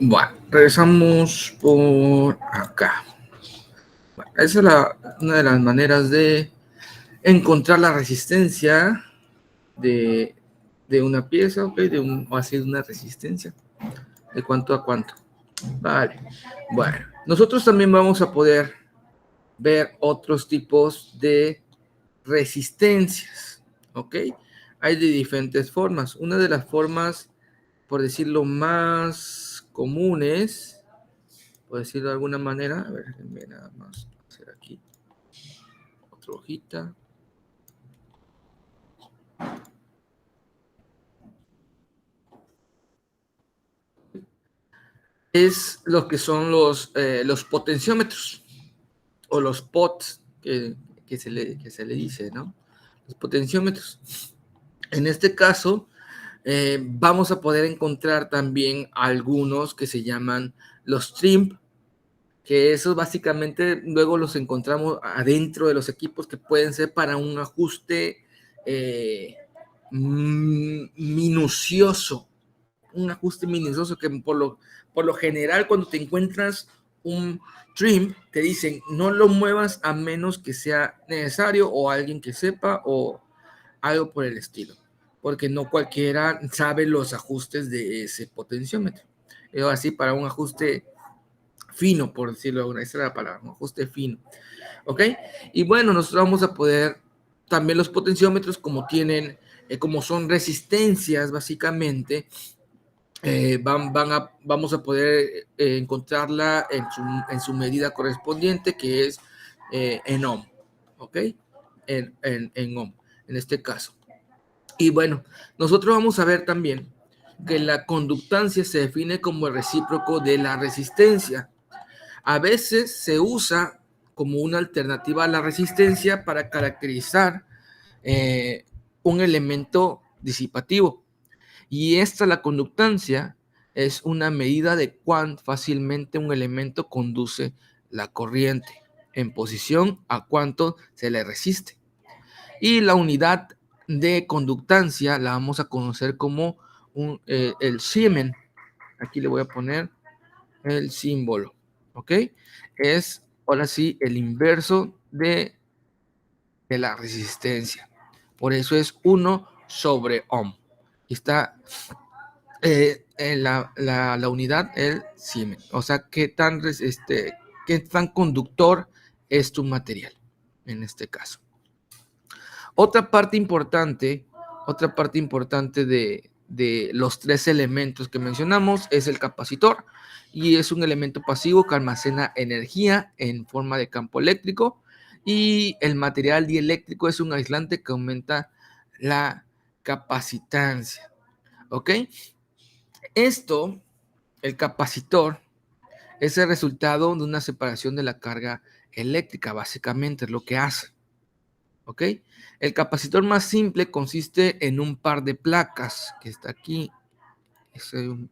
Bueno, regresamos por acá. Bueno, esa es una de las maneras de encontrar la resistencia de una pieza, ¿ok? O así de una resistencia. ¿De cuánto a cuánto? Vale. Bueno, nosotros también vamos a poder ver otros tipos de resistencias, ¿ok? Hay de diferentes formas. Una de las formas, por decirlo, más comunes, por decirlo de alguna manera, a ver, déjenme nada más hacer aquí otra hojita. Es lo que son los potenciómetros o los POTs que se le dice, ¿no? Los potenciómetros. En este caso, vamos a poder encontrar también algunos que se llaman los TRIMP, que esos básicamente luego los encontramos adentro de los equipos que pueden ser para un ajuste minucioso, un ajuste minucioso que por lo general cuando te encuentras un trim te dicen no lo muevas a menos que sea necesario o alguien que sepa o algo por el estilo, porque no cualquiera sabe los ajustes de ese potenciómetro. Así para un ajuste fino, por decirlo de alguna, esa era la palabra, un ajuste fino, ¿ok? Y bueno, nosotros vamos a poder, también los potenciómetros como tienen, como son resistencias básicamente, vamos a poder encontrarla en su medida correspondiente, que es en ohm, ¿ok? En ohm, en este caso. Y bueno, nosotros vamos a ver también que la conductancia se define como el recíproco de la resistencia. A veces se usa como una alternativa a la resistencia para caracterizar un elemento disipativo. Y la conductancia, es una medida de cuán fácilmente un elemento conduce la corriente en posición a cuánto se le resiste. Y la unidad de conductancia la vamos a conocer como el Siemens. Aquí le voy a poner el símbolo, ¿ok? Es, ahora sí, el inverso de la resistencia. Por eso es 1 sobre ohm. Y está en la unidad, el Siemens. O sea, qué tan conductor es tu material, en este caso. Otra parte importante de los tres elementos que mencionamos es el capacitor, y es un elemento pasivo que almacena energía en forma de campo eléctrico, y el material dieléctrico es un aislante que aumenta la capacitancia, ¿ok? El capacitor, es el resultado de una separación de la carga eléctrica, básicamente es lo que hace. ¿Ok? El capacitor más simple consiste en un par de placas, que está aquí.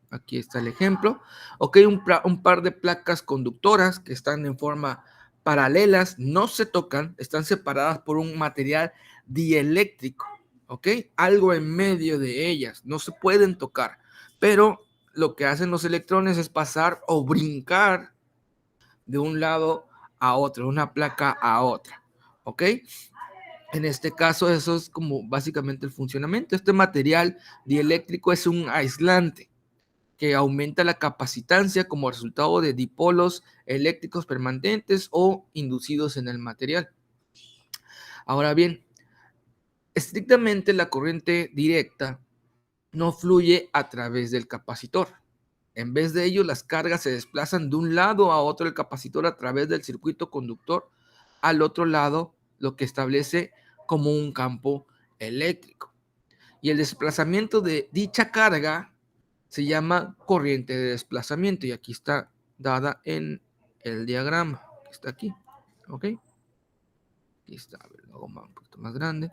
Aquí está el ejemplo. ¿Ok? Un par de placas conductoras que están en forma paralelas, no se tocan, están separadas por un material dieléctrico. ¿Ok? Algo en medio de ellas, no se pueden tocar, pero lo que hacen los electrones es pasar o brincar de un lado a otro, de una placa a otra. ¿Ok? En este caso, eso es como básicamente el funcionamiento. Este material dieléctrico es un aislante que aumenta la capacitancia como resultado de dipolos eléctricos permanentes o inducidos en el material. Ahora bien, estrictamente la corriente directa no fluye a través del capacitor. En vez de ello, las cargas se desplazan de un lado a otro del capacitor a través del circuito conductor al otro lado, lo que establece como un campo eléctrico. Y el desplazamiento de dicha carga se llama corriente de desplazamiento, y aquí está dada en el diagrama que está aquí. ¿Ok? Aquí está, a ver, lo hago un poquito más grande.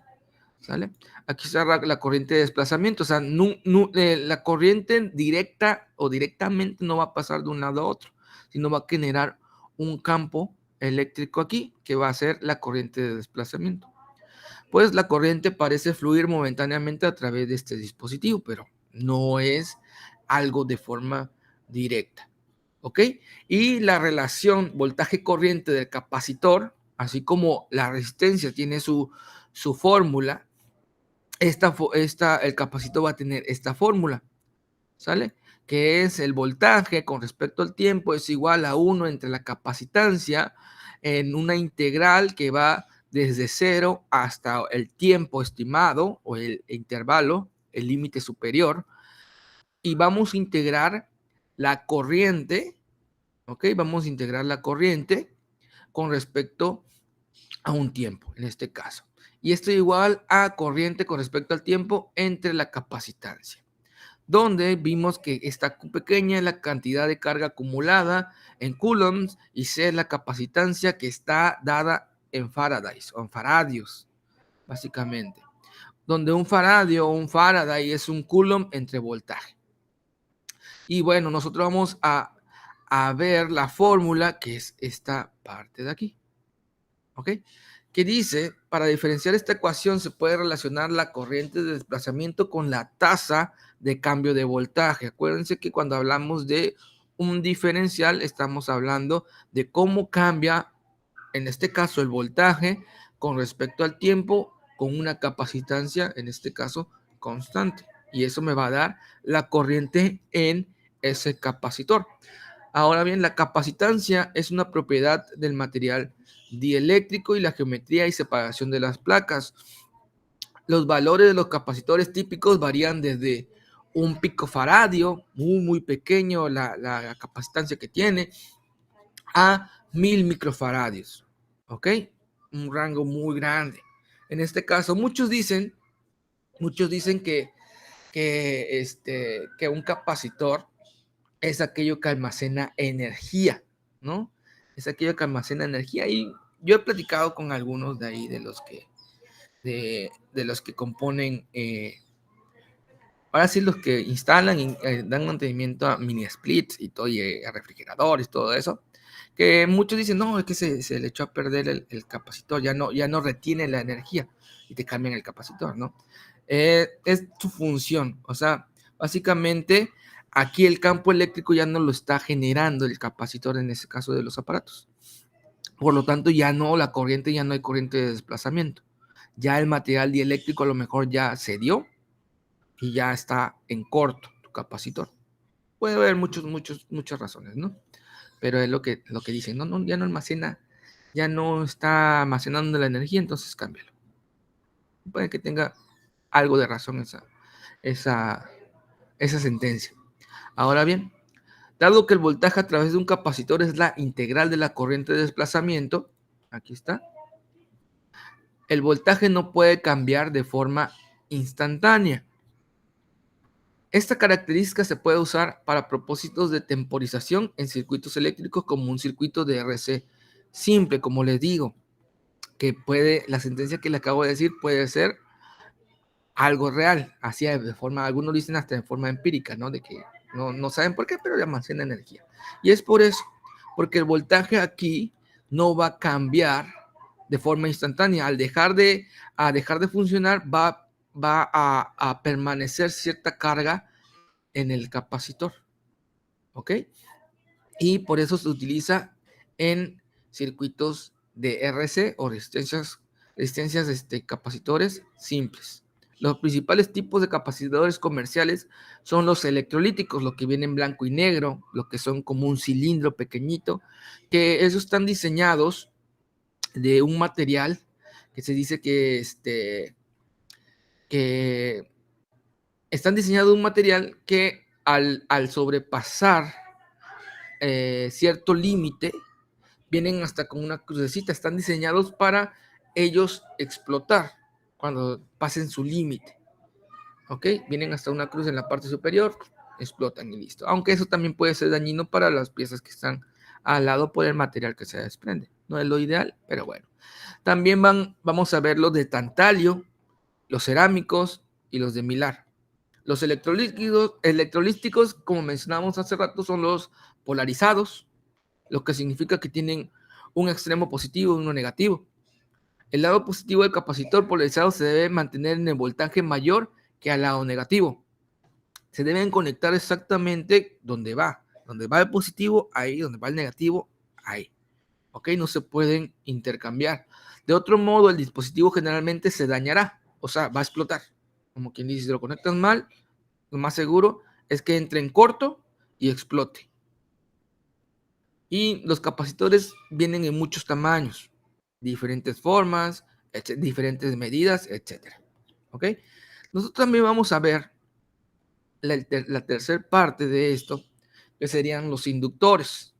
¿Sale? Aquí está la corriente de desplazamiento. O sea, la corriente directa o directamente no va a pasar de un lado a otro, sino va a generar un campo eléctrico aquí que va a ser la corriente de desplazamiento. Pues la corriente parece fluir momentáneamente a través de este dispositivo, pero no es algo de forma directa. ¿Ok? Y la relación voltaje-corriente del capacitor, así como la resistencia tiene su fórmula, el capacitor va a tener esta fórmula, ¿sale? Que es el voltaje con respecto al tiempo es igual a 1 entre la capacitancia en una integral que va desde 0 hasta el tiempo estimado o el intervalo, el límite superior, y vamos a integrar la corriente, ¿ok? Vamos a integrar la corriente con respecto a un tiempo, en este caso. Y esto es igual a corriente con respecto al tiempo entre la capacitancia, donde vimos que esta Q pequeña es la cantidad de carga acumulada en coulombs y C es la capacitancia que está dada en Faraday o en faradios, básicamente. Donde un faradio o un Faraday es un coulomb entre voltaje. Y bueno, nosotros vamos a ver la fórmula que es esta parte de aquí. ¿Ok? Que dice, para diferenciar esta ecuación se puede relacionar la corriente de desplazamiento con la tasa de cambio de voltaje. Acuérdense que cuando hablamos de un diferencial estamos hablando de cómo cambia, en este caso, el voltaje con respecto al tiempo con una capacitancia, en este caso, constante. Y eso me va a dar la corriente en ese capacitor. Ahora bien, la capacitancia es una propiedad del material dieléctrico y la geometría y separación de las placas. Los valores de los capacitores típicos varían desde un picofaradio, muy pequeño la capacitancia que tiene, a 1000 microfaradios. ¿Ok? Un rango muy grande. En este caso, muchos dicen que un capacitor es aquello que almacena energía, ¿no? Es aquello que almacena energía. Y yo he platicado con algunos de ahí, de los que componen, ahora sí, los que instalan y dan mantenimiento a mini splits y todo, y a refrigeradores, todo eso, que muchos dicen, no, es que se le echó a perder el capacitor, ya no retiene la energía y te cambian el capacitor, ¿no? Es su función, o sea, básicamente aquí el campo eléctrico ya no lo está generando el capacitor en ese caso de los aparatos. Por lo tanto, ya no hay corriente de desplazamiento. Ya el material dieléctrico a lo mejor ya se dio y ya está en corto tu capacitor. Puede haber muchas razones, ¿no? Pero es lo que dicen, no, ya no almacena, ya no está almacenando la energía, entonces cámbialo. Puede que tenga algo de razón esa sentencia. Ahora bien, dado que el voltaje a través de un capacitor es la integral de la corriente de desplazamiento, aquí está, el voltaje no puede cambiar de forma instantánea. Esta característica se puede usar para propósitos de temporización en circuitos eléctricos como un circuito de RC simple, como les digo, que la sentencia que le acabo de decir puede ser algo real, así de forma, algunos dicen hasta de forma empírica, ¿no? De que no saben por qué, pero le almacena energía. Y es por eso, porque el voltaje aquí no va a cambiar de forma instantánea. Al dejar de funcionar, va a permanecer cierta carga en el capacitor. ¿Ok? Y por eso se utiliza en circuitos de RC o resistencias capacitores simples. Los principales tipos de capacitadores comerciales son los electrolíticos, lo que viene en blanco y negro, lo que son como un cilindro pequeñito, que esos están diseñados de un material que se dice que están diseñados de un material que al sobrepasar cierto límite, vienen hasta con una crucecita, están diseñados para ellos explotar cuando pasen su límite. ¿Ok? Vienen hasta una cruz en la parte superior, explotan y listo. Aunque eso también puede ser dañino para las piezas que están al lado por el material que se desprende. No es lo ideal, pero bueno. También vamos a ver los de tantalio, los cerámicos y los de milar. Los electrolíticos, como mencionamos hace rato, son los polarizados, lo que significa que tienen un extremo positivo y uno negativo. El lado positivo del capacitor polarizado se debe mantener en el voltaje mayor que al lado negativo. Se deben conectar exactamente donde va, Donde va el positivo, ahí. Donde va el negativo, ahí. ¿Ok? No se pueden intercambiar. De otro modo, el dispositivo generalmente se dañará. O sea, va a explotar. Como quien dice, si lo conectas mal, lo más seguro es que entre en corto y explote. Y los capacitores vienen en muchos tamaños, diferentes formas, diferentes medidas, etc. ¿Ok? Nosotros también vamos a ver la tercera parte de esto, que serían los inductores.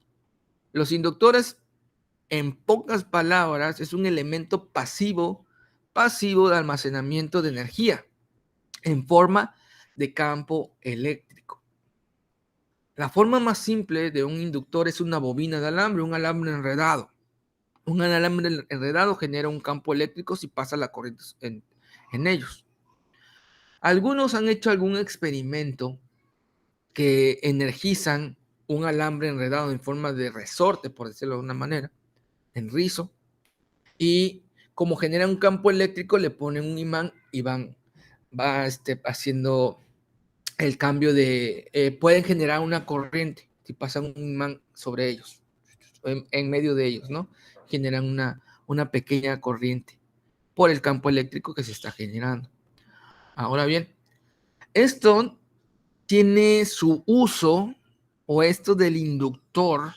Los inductores, en pocas palabras, es un elemento pasivo de almacenamiento de energía en forma de campo eléctrico. La forma más simple de un inductor es una bobina de alambre, un alambre enredado. Un alambre enredado genera un campo eléctrico si pasa la corriente en ellos. Algunos han hecho algún experimento que energizan un alambre enredado en forma de resorte, por decirlo de una manera, en rizo, y como genera un campo eléctrico, le ponen un imán y va haciendo el cambio pueden generar una corriente si pasan un imán sobre ellos, en medio de ellos, ¿no? Generan una pequeña corriente por el campo eléctrico que se está generando. Ahora bien, esto tiene su uso, o esto del inductor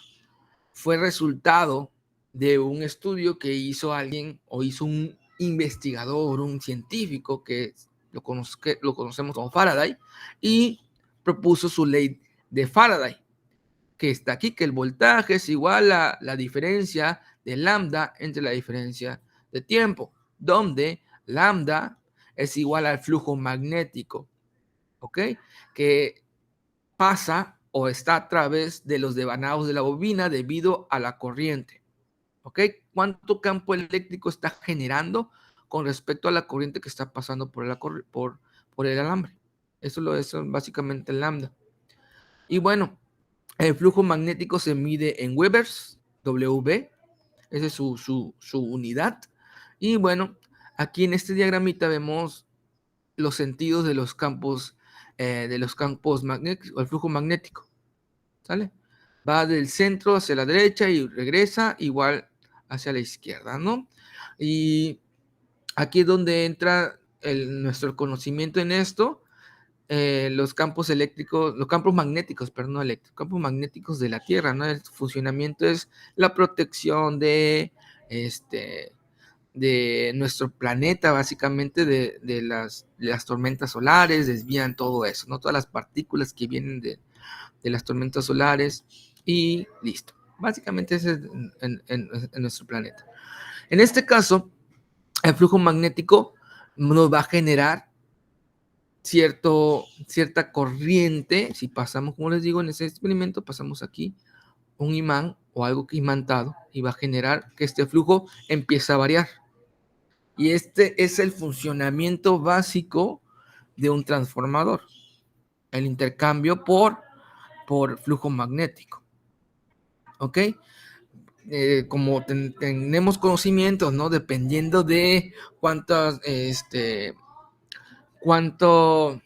fue resultado de un estudio que hizo alguien, o hizo un investigador, un científico que lo conocemos como Faraday, y propuso su ley de Faraday, que está aquí, que el voltaje es igual a la diferencia de lambda entre la diferencia de tiempo, donde lambda es igual al flujo magnético, ¿ok? Que pasa o está a través de los devanados de la bobina debido a la corriente, ¿ok? ¿Cuánto campo eléctrico está generando con respecto a la corriente que está pasando por el alambre? Eso es básicamente el lambda. Y bueno, el flujo magnético se mide en Webers, W, esa es su unidad. Y bueno, aquí en este diagramita vemos los sentidos de los campos magnéticos, el flujo magnético, ¿sale? Va del centro hacia la derecha y regresa igual hacia la izquierda, ¿no? Y aquí es donde entra nuestro conocimiento en esto. Los campos eléctricos, los campos magnéticos, perdón, no eléctricos, campos magnéticos de la Tierra, ¿no? El funcionamiento es la protección de nuestro planeta, básicamente, de las tormentas solares, desvían todo eso, ¿no? Todas las partículas que vienen de las tormentas solares y listo. Básicamente ese es en nuestro planeta. En este caso, el flujo magnético nos va a generar cierta corriente. Si pasamos, como les digo, en ese experimento, pasamos aquí un imán o algo imantado y va a generar que este flujo empiece a variar. Y este es el funcionamiento básico de un transformador, el intercambio por flujo magnético. ¿Ok? Como tenemos conocimientos, ¿no? Dependiendo de cuánto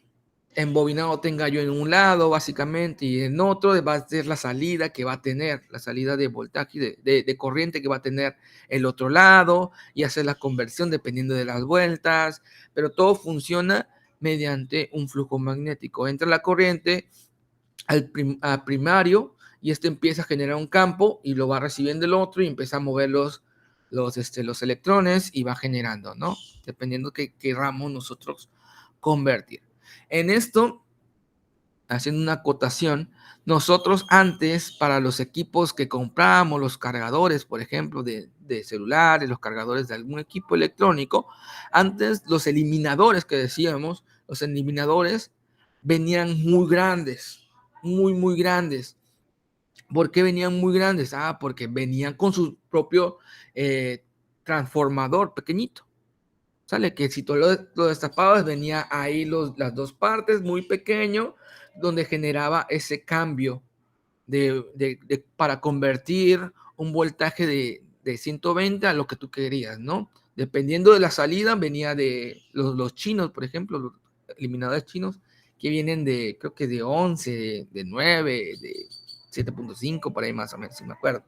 embobinado tenga yo en un lado, básicamente, y en otro va a ser la salida que va a tener, la salida de voltaje, de corriente que va a tener el otro lado, y hacer la conversión dependiendo de las vueltas, pero todo funciona mediante un flujo magnético. Entra la corriente al primario, y este empieza a generar un campo, y lo va recibiendo el otro, y empieza a mover los electrones, y va generando, ¿no? Dependiendo que queramos nosotros convertir. En esto, haciendo una acotación, nosotros antes, para los equipos que compramos, los cargadores, por ejemplo, de celulares, los cargadores de algún equipo electrónico, antes los eliminadores que decíamos, los eliminadores venían muy grandes, muy grandes. ¿Por qué venían muy grandes? Porque venían con su propio transformador pequeñito. ¿Sale? Que si tú lo destapabas, venía ahí las dos partes, muy pequeño, donde generaba ese cambio para convertir un voltaje de 120 a lo que tú querías, ¿no? Dependiendo de la salida, venía de los chinos, por ejemplo, los eliminadores chinos, que vienen creo que de 11, de 9, de 7.5, por ahí más o menos, si me acuerdo.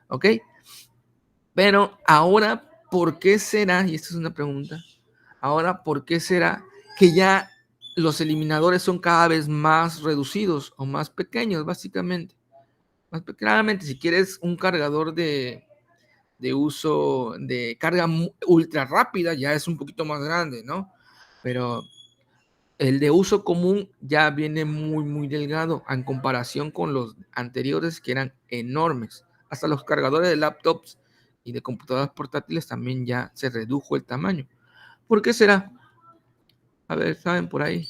¿Ok? Pero ahora, ¿por qué será? Y esta es una pregunta. Ahora, ¿por qué será que ya los eliminadores son cada vez más reducidos o más pequeños, básicamente? Claramente, si quieres un cargador de uso de carga ultra rápida, ya es un poquito más grande, ¿no? Pero el de uso común ya viene muy delgado en comparación con los anteriores que eran enormes. Hasta los cargadores de laptops y de computadoras portátiles también ya se redujo el tamaño. ¿Por qué será? A ver, ¿saben por ahí?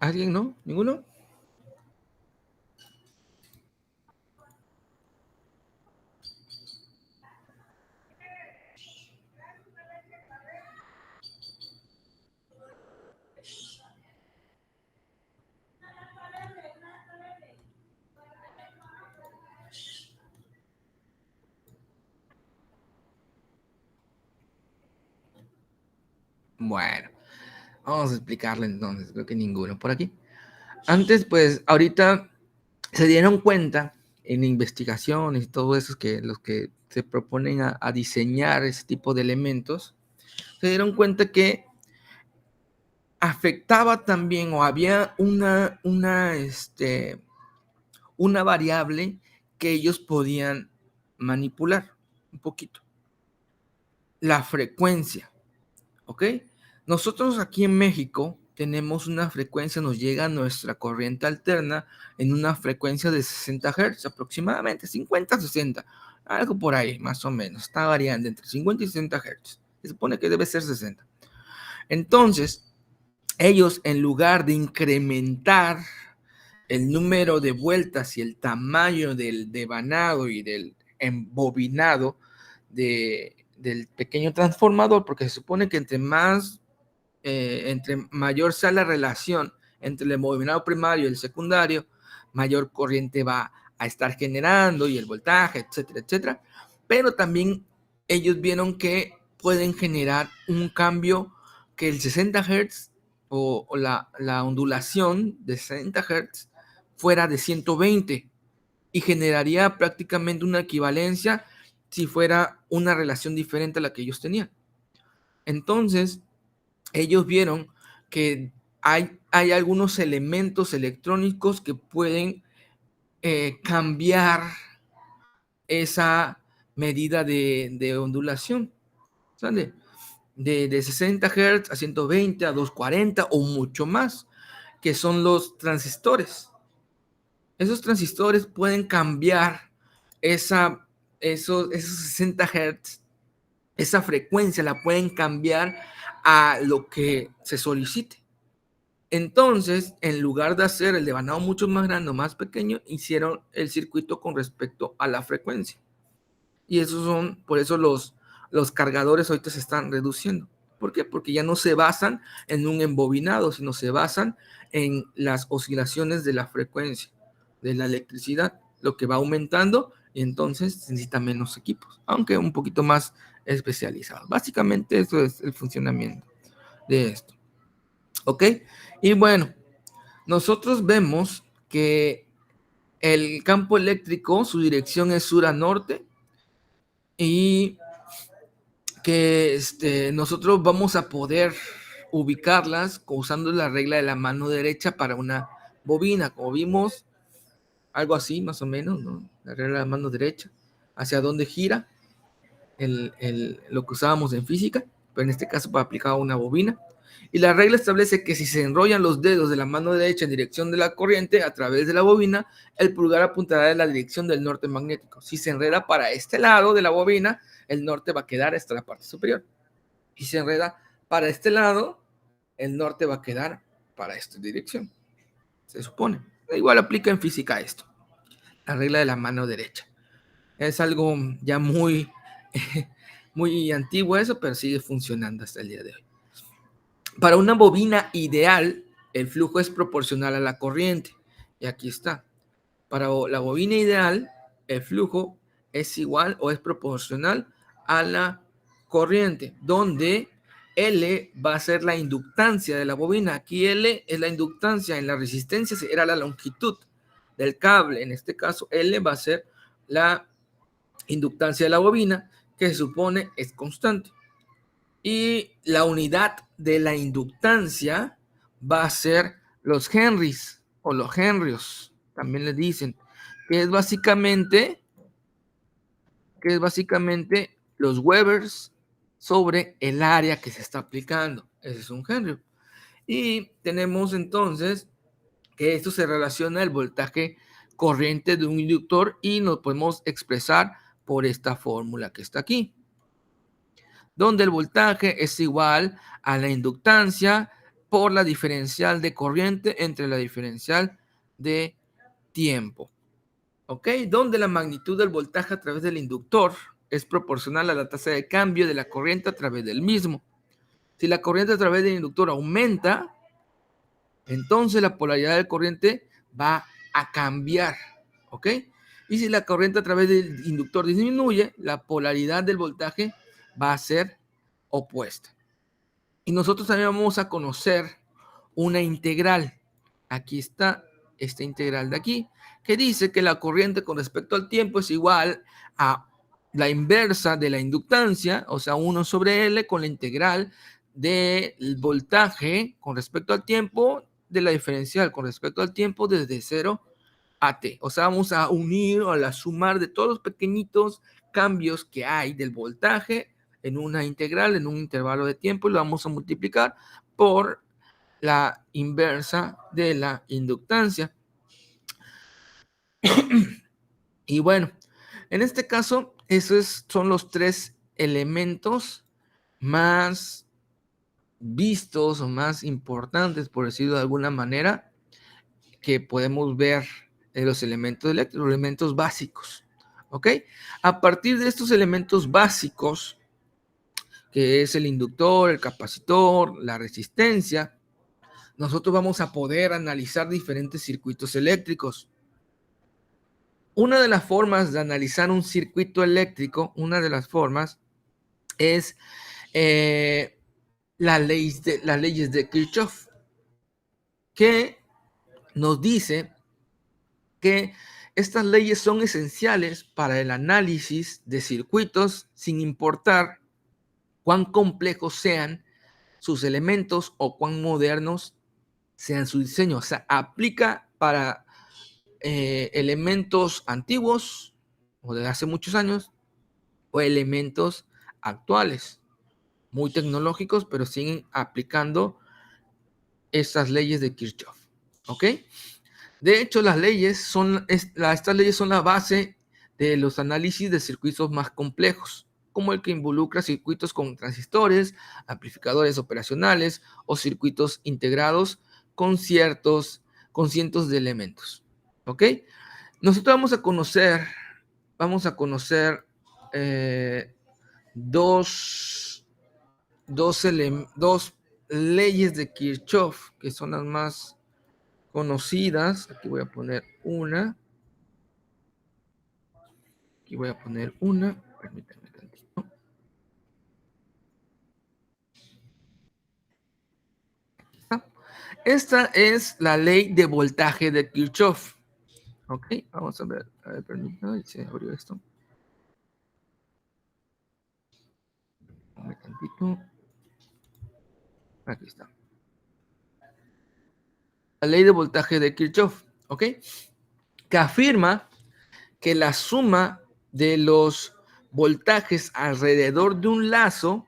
¿Alguien no? ¿Ninguno? Bueno, vamos a explicarle entonces. Creo que ninguno por aquí. Antes, pues, ahorita se dieron cuenta en investigaciones y todo eso, que los que se proponen a diseñar ese tipo de elementos, se dieron cuenta que afectaba también, o había una variable que ellos podían manipular un poquito. La frecuencia, ¿ok? Nosotros aquí en México tenemos una frecuencia, nos llega nuestra corriente alterna en una frecuencia de 60 Hz, aproximadamente 50, 60, algo por ahí, más o menos. Está variando entre 50 y 60 Hz. Se supone que debe ser 60. Entonces, ellos, en lugar de incrementar el número de vueltas y el tamaño del devanado y del embobinado del pequeño transformador, porque se supone que entre mayor sea la relación entre el embobinado primario y el secundario, mayor corriente va a estar generando y el voltaje, etcétera, etcétera. Pero también ellos vieron que pueden generar un cambio, que el 60 Hz o la ondulación de 60 Hz fuera de 120 y generaría prácticamente una equivalencia si fuera una relación diferente a la que ellos tenían. Entonces, ellos vieron que hay algunos elementos electrónicos que pueden cambiar esa medida de ondulación, ¿sale? De 60 Hz a 120, a 240 o mucho más, que son los transistores. Esos transistores pueden cambiar esos 60 Hz, esa frecuencia la pueden cambiar a lo que se solicite. Entonces, en lugar de hacer el devanado mucho más grande o más pequeño, hicieron el circuito con respecto a la frecuencia. Y por eso los cargadores ahorita se están reduciendo. ¿Por qué? Porque ya no se basan en un embobinado, sino se basan en las oscilaciones de la frecuencia de la electricidad, lo que va aumentando, y entonces se necesita menos equipos, aunque un poquito más especializados. Básicamente eso es el funcionamiento de esto. ¿Ok? Y bueno, nosotros vemos que el campo eléctrico, su dirección es sur a norte, y que nosotros vamos a poder ubicarlas usando la regla de la mano derecha para una bobina. Como vimos, algo así más o menos, ¿no? La regla de la mano derecha, hacia dónde gira lo que usábamos en física, pero en este caso para aplicar a una bobina. Y la regla establece que si se enrollan los dedos de la mano derecha en dirección de la corriente a través de la bobina, el pulgar apuntará en la dirección del norte magnético. Si se enreda para este lado de la bobina, el norte va a quedar hasta la parte superior. Y si se enreda para este lado, el norte va a quedar para esta dirección. Se supone. Igual aplica en física esto. La regla de la mano derecha. Es algo ya muy, muy antiguo eso, pero sigue funcionando hasta el día de hoy. Para una bobina ideal, el flujo es proporcional a la corriente. Y aquí está. Para la bobina ideal, el flujo es igual o es proporcional a la corriente, donde L va a ser la inductancia de la bobina. Aquí L es la inductancia, en la resistencia era la longitud del cable. En este caso, L va a ser la inductancia de la bobina, que se supone es constante. Y la unidad de la inductancia va a ser los henrys o los henrios, también le dicen, que es básicamente los webers sobre el área que se está aplicando. Ese es un henry. Y tenemos entonces que esto se relaciona al voltaje corriente de un inductor y nos podemos expresar por esta fórmula que está aquí, donde el voltaje es igual a la inductancia por la diferencial de corriente entre la diferencial de tiempo. ¿Ok? Donde la magnitud del voltaje a través del inductor es proporcional a la tasa de cambio de la corriente a través del mismo. Si la corriente a través del inductor aumenta, entonces la polaridad de corriente va a cambiar. ¿Ok? Y si la corriente a través del inductor disminuye, la polaridad del voltaje va a ser opuesta. Y nosotros también vamos a conocer una integral. Aquí está esta integral de aquí, que dice que la corriente con respecto al tiempo es igual a la inversa de la inductancia, o sea, 1 sobre L con la integral del voltaje con respecto al tiempo de la diferencial con respecto al tiempo desde 0 a t. O sea, vamos a unir o a la sumar de todos los pequeñitos cambios que hay del voltaje en una integral, en un intervalo de tiempo, y lo vamos a multiplicar por la inversa de la inductancia. Y bueno, en este caso, esos son los tres elementos más vistos o más importantes, por decirlo de alguna manera, que podemos ver en los elementos eléctricos, los elementos básicos. ¿Ok? A partir de estos elementos básicos, que es el inductor, el capacitor, la resistencia, nosotros vamos a poder analizar diferentes circuitos eléctricos. Una de las formas de analizar un circuito eléctrico, una de las formas es las leyes de Kirchhoff, que nos dice que estas leyes son esenciales para el análisis de circuitos sin importar cuán complejos sean sus elementos o cuán modernos sean su diseño. O sea, aplica para elementos antiguos o de hace muchos años o elementos actuales, muy tecnológicos, pero siguen aplicando estas leyes de Kirchhoff. ¿Ok? De hecho, estas leyes son la base de los análisis de circuitos más complejos, como el que involucra circuitos con transistores, amplificadores operacionales o circuitos integrados con cientos de elementos. ¿Ok? Nosotros vamos a conocer dos leyes de Kirchhoff, que son las más conocidas. Aquí voy a poner una. Permítanme tantito. Aquí está. Esta es la ley de voltaje de Kirchhoff. Ok, vamos a ver. Permítanme, se abrió esto. Un tantito. Aquí está. La ley de voltaje de Kirchhoff. Ok. que afirma que la suma de los voltajes alrededor de un lazo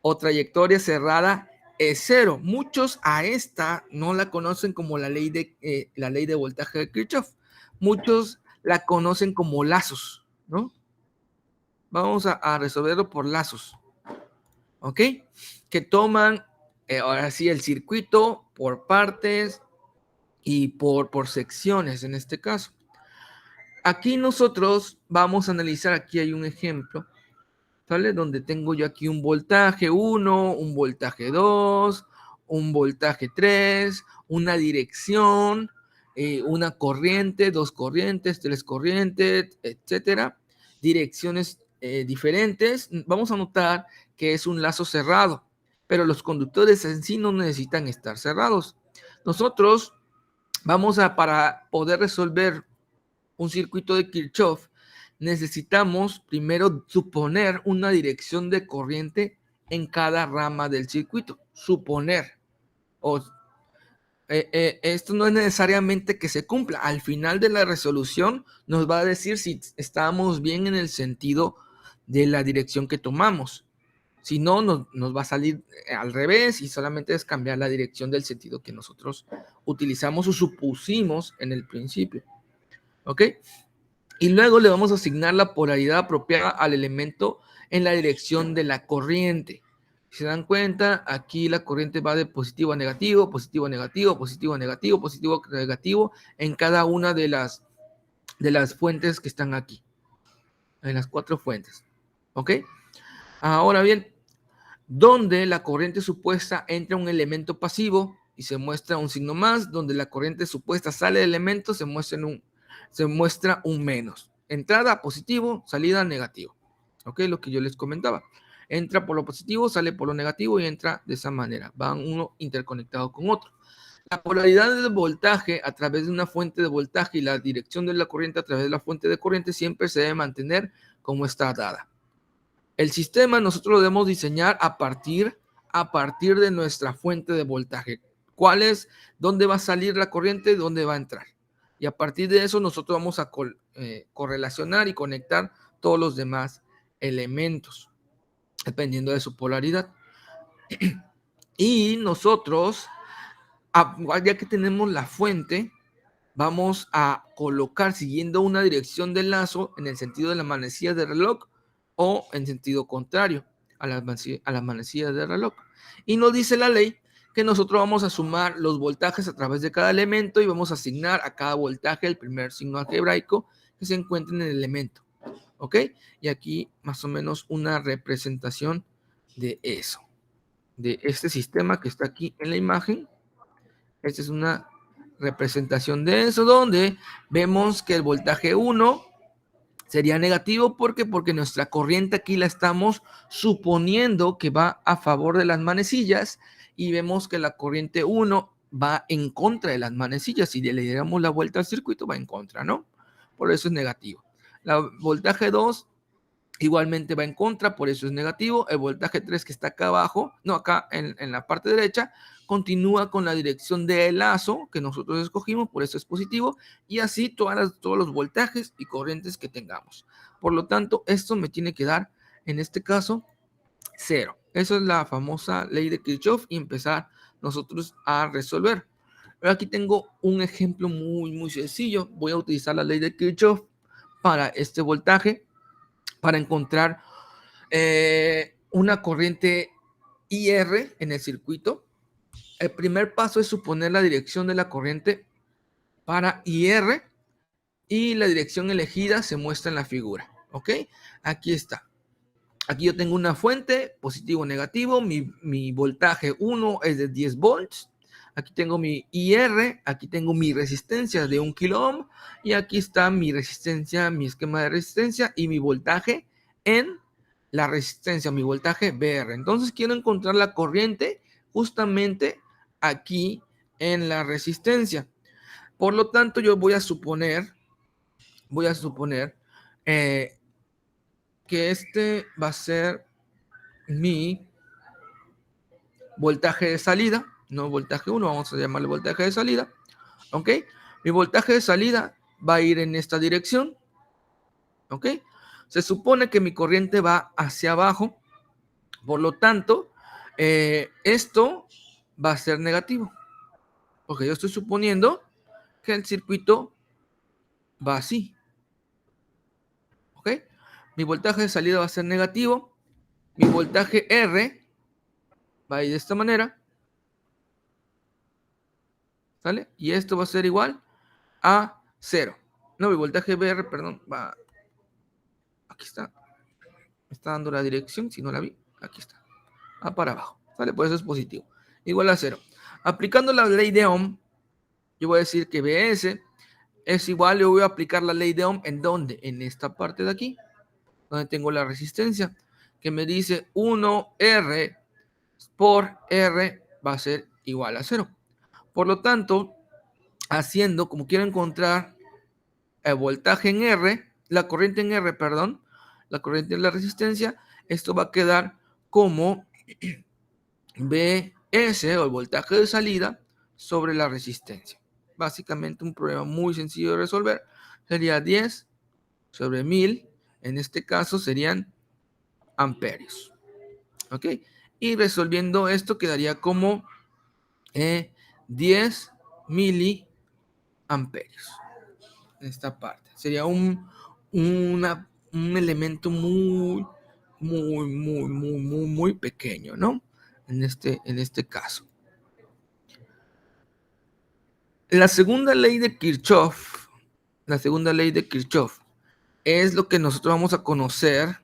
o trayectoria cerrada es cero. Muchos a esta no la conocen como la ley de voltaje de Kirchhoff. Muchos la conocen como lazos, ¿no? Vamos a resolverlo por lazos, ¿ok? Que toman, ahora sí, el circuito por partes y por secciones en este caso. Aquí nosotros vamos a analizar, aquí hay un ejemplo, ¿sale? Donde tengo yo aquí un voltaje 1, un voltaje 2, un voltaje 3, una dirección, una corriente, dos corrientes, tres corrientes, etcétera. Direcciones diferentes. Vamos a notar que es un lazo cerrado, pero los conductores en sí no necesitan estar cerrados. Nosotros para poder resolver un circuito de Kirchhoff, necesitamos primero suponer una dirección de corriente en cada rama del circuito. Suponer. Esto no es necesariamente que se cumpla. Al final de la resolución nos va a decir si estamos bien en el sentido de la dirección que tomamos. Si no, nos va a salir al revés y solamente es cambiar la dirección del sentido que nosotros utilizamos o supusimos en el principio. ¿Ok? Y luego le vamos a asignar la polaridad apropiada al elemento en la dirección de la corriente. Si se dan cuenta, aquí la corriente va de positivo a negativo, positivo a negativo, positivo a negativo, positivo a negativo, en cada una de las fuentes que están aquí. En las 4 fuentes. ¿Ok? Ahora bien, donde la corriente supuesta entra un elemento pasivo y se muestra un signo más, donde la corriente supuesta sale del elemento, se muestra un menos. Entrada positivo, salida negativo. ¿Ok? Lo que yo les comentaba. Entra por lo positivo, sale por lo negativo y entra de esa manera. Van uno interconectado con otro. La polaridad del voltaje a través de una fuente de voltaje y la dirección de la corriente a través de la fuente de corriente siempre se debe mantener como está dada. El sistema nosotros lo debemos diseñar a partir de nuestra fuente de voltaje. ¿Cuál es? ¿Dónde va a salir la corriente? ¿Dónde va a entrar? Y a partir de eso nosotros vamos a correlacionar y conectar todos los demás elementos, dependiendo de su polaridad. Y nosotros, ya que tenemos la fuente, vamos a colocar siguiendo una dirección del lazo en el sentido de la manecilla del reloj o en sentido contrario a la manecilla del reloj. Y nos dice la ley que nosotros vamos a sumar los voltajes a través de cada elemento y vamos a asignar a cada voltaje el primer signo algebraico que se encuentre en el elemento. ¿Ok? Y aquí más o menos una representación de eso, de este sistema que está aquí en la imagen. Esta es una representación de eso, donde vemos que el voltaje 1 sería negativo. ¿Por qué? Porque nuestra corriente aquí la estamos suponiendo que va a favor de las manecillas y vemos que la corriente 1 va en contra de las manecillas. Si le diéramos la vuelta al circuito, va en contra, ¿no? Por eso es negativo. El voltaje 2 igualmente va en contra, por eso es negativo. El voltaje 3 que está acá abajo, no, acá en la parte derecha, continúa con la dirección del lazo que nosotros escogimos, por eso es positivo, y así todos los voltajes y corrientes que tengamos. Por lo tanto, esto me tiene que dar, en este caso, 0. Esa es la famosa ley de Kirchhoff y empezar nosotros a resolver. Pero aquí tengo un ejemplo muy, muy sencillo. Voy a utilizar la ley de Kirchhoff para este voltaje, para encontrar una corriente IR en el circuito. El primer paso es suponer la dirección de la corriente para IR y la dirección elegida se muestra en la figura. ¿Ok? Aquí está. Aquí yo tengo una fuente, positivo o negativo. Mi voltaje 1 es de 10 volts. Aquí tengo mi IR, aquí tengo mi resistencia de 1 kilo ohm y aquí está mi resistencia, mi esquema de resistencia y mi voltaje en la resistencia, mi voltaje VR. Entonces quiero encontrar la corriente justamente aquí en la resistencia. Por lo tanto, yo voy a suponer que este va a ser mi voltaje de salida, no voltaje 1, vamos a llamarle voltaje de salida, ¿ok? Mi voltaje de salida va a ir en esta dirección. ¿Ok? Se supone que mi corriente va hacia abajo. Por lo tanto, esto va a ser negativo. Porque yo estoy suponiendo que el circuito va así. ¿Ok? Mi voltaje de salida va a ser negativo. Mi voltaje R va a ir de esta manera. ¿Sale? Y esto va a ser igual a 0. No, mi voltaje VR, perdón, va... Aquí está. Me está dando la dirección, si no la vi. Aquí está. Va para abajo. ¿Sale? Por eso es positivo. Igual a 0. Aplicando la ley de Ohm, yo voy a decir que BS es igual, yo voy a aplicar la ley de Ohm, ¿en dónde? En esta parte de aquí, donde tengo la resistencia, que me dice 1R por R va a ser igual a 0. Por lo tanto, haciendo, como quiero encontrar el voltaje en R, la corriente en R, perdón, la corriente en la resistencia, esto va a quedar como BS, o el voltaje de salida, sobre la resistencia. Básicamente un problema muy sencillo de resolver. Sería 10 sobre 1000. En este caso serían amperios. ¿Ok? Y resolviendo esto quedaría como 10 miliamperios. En esta parte. Sería un elemento muy pequeño, ¿no? En este caso. La segunda ley de Kirchhoff es lo que nosotros vamos a conocer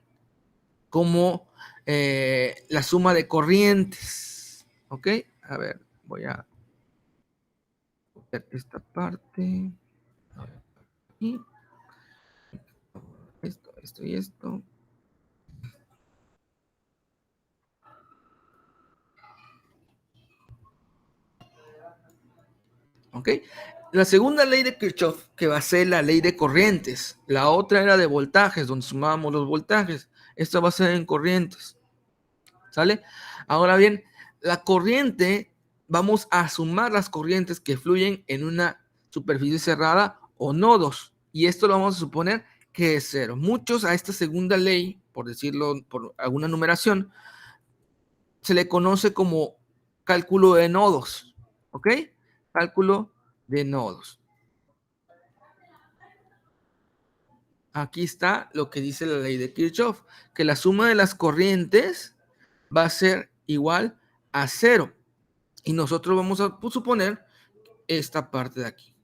como la suma de corrientes. ¿Ok? A ver, voy a ver esta parte. Y esto y esto. ¿Ok? La segunda ley de Kirchhoff, que va a ser la ley de corrientes. La otra era de voltajes, donde sumábamos los voltajes. Esta va a ser en corrientes. ¿Sale? Ahora bien, la corriente, vamos a sumar las corrientes que fluyen en una superficie cerrada o nodos. Y esto lo vamos a suponer que es 0. Muchos a esta segunda ley, por decirlo por alguna numeración, se le conoce como cálculo de nodos. ¿Ok? Cálculo de nodos. Aquí está lo que dice la ley de Kirchhoff, que la suma de las corrientes va a ser igual a 0. Y nosotros vamos a suponer esta parte de aquí.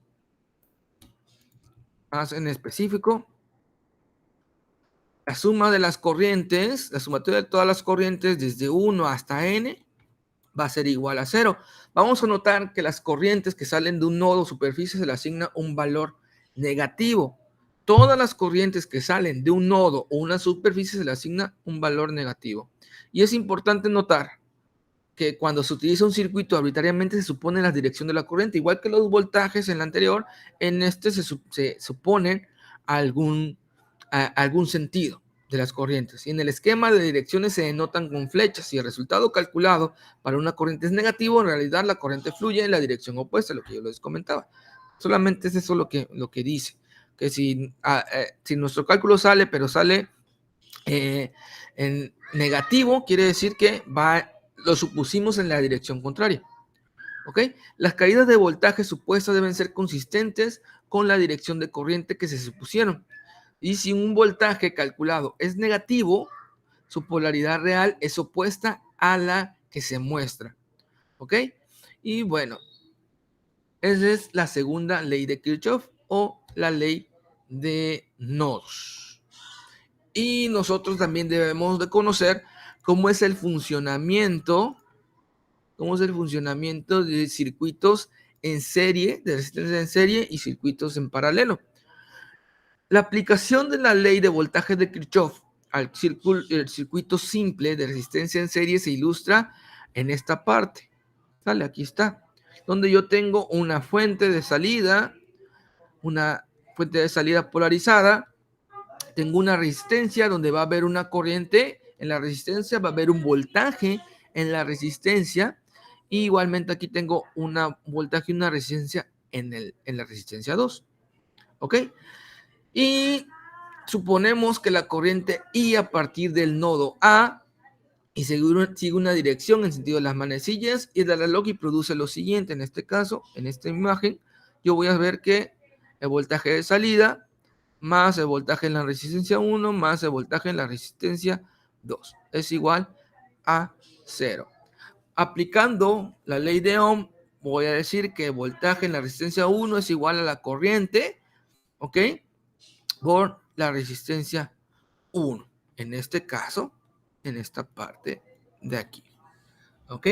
Más en específico, la suma de las corrientes, la sumatoria de todas las corrientes desde 1 hasta n, va a ser igual a 0. Vamos a notar que las corrientes que salen de un nodo o superficie se le asigna un valor negativo. Todas las corrientes que salen de un nodo o una superficie se le asigna un valor negativo. Y es importante notar que cuando se utiliza un circuito arbitrariamente se supone la dirección de la corriente, igual que los voltajes en la anterior, en este se supone algún sentido de las corrientes. Y en el esquema de direcciones se denotan con flechas. Si el resultado calculado para una corriente es negativo, en realidad la corriente fluye en la dirección opuesta, lo que yo les comentaba. Solamente es eso lo que dice, que si nuestro cálculo sale, pero sale en negativo, quiere decir que lo supusimos en la dirección contraria. ¿Ok? Las caídas de voltaje supuestas deben ser consistentes con la dirección de corriente que se supusieron. Y si un voltaje calculado es negativo, su polaridad real es opuesta a la que se muestra. ¿Ok? Y bueno, esa es la segunda ley de Kirchhoff o la ley de nodos. Y nosotros también debemos de conocer cómo es el funcionamiento de circuitos en serie, de resistencia en serie y circuitos en paralelo. La aplicación de la ley de voltaje de Kirchhoff al circuito simple de resistencia en serie se ilustra en esta parte. ¿Sale? Aquí está. Donde yo tengo una fuente de salida polarizada. Tengo una resistencia donde va a haber una corriente en la resistencia, va a haber un voltaje en la resistencia. Y igualmente aquí tengo un voltaje y una resistencia en la resistencia 2. ¿Ok? Y suponemos que la corriente I a partir del nodo A y sigue una dirección en sentido de las manecillas y el reloj y produce lo siguiente. En este caso, en esta imagen, yo voy a ver que el voltaje de salida más el voltaje en la resistencia 1 más el voltaje en la resistencia 2 es igual a 0. Aplicando la ley de Ohm, voy a decir que el voltaje en la resistencia 1 es igual a la corriente, ¿ok? Por la resistencia 1. En este caso, en esta parte de aquí, ¿ok?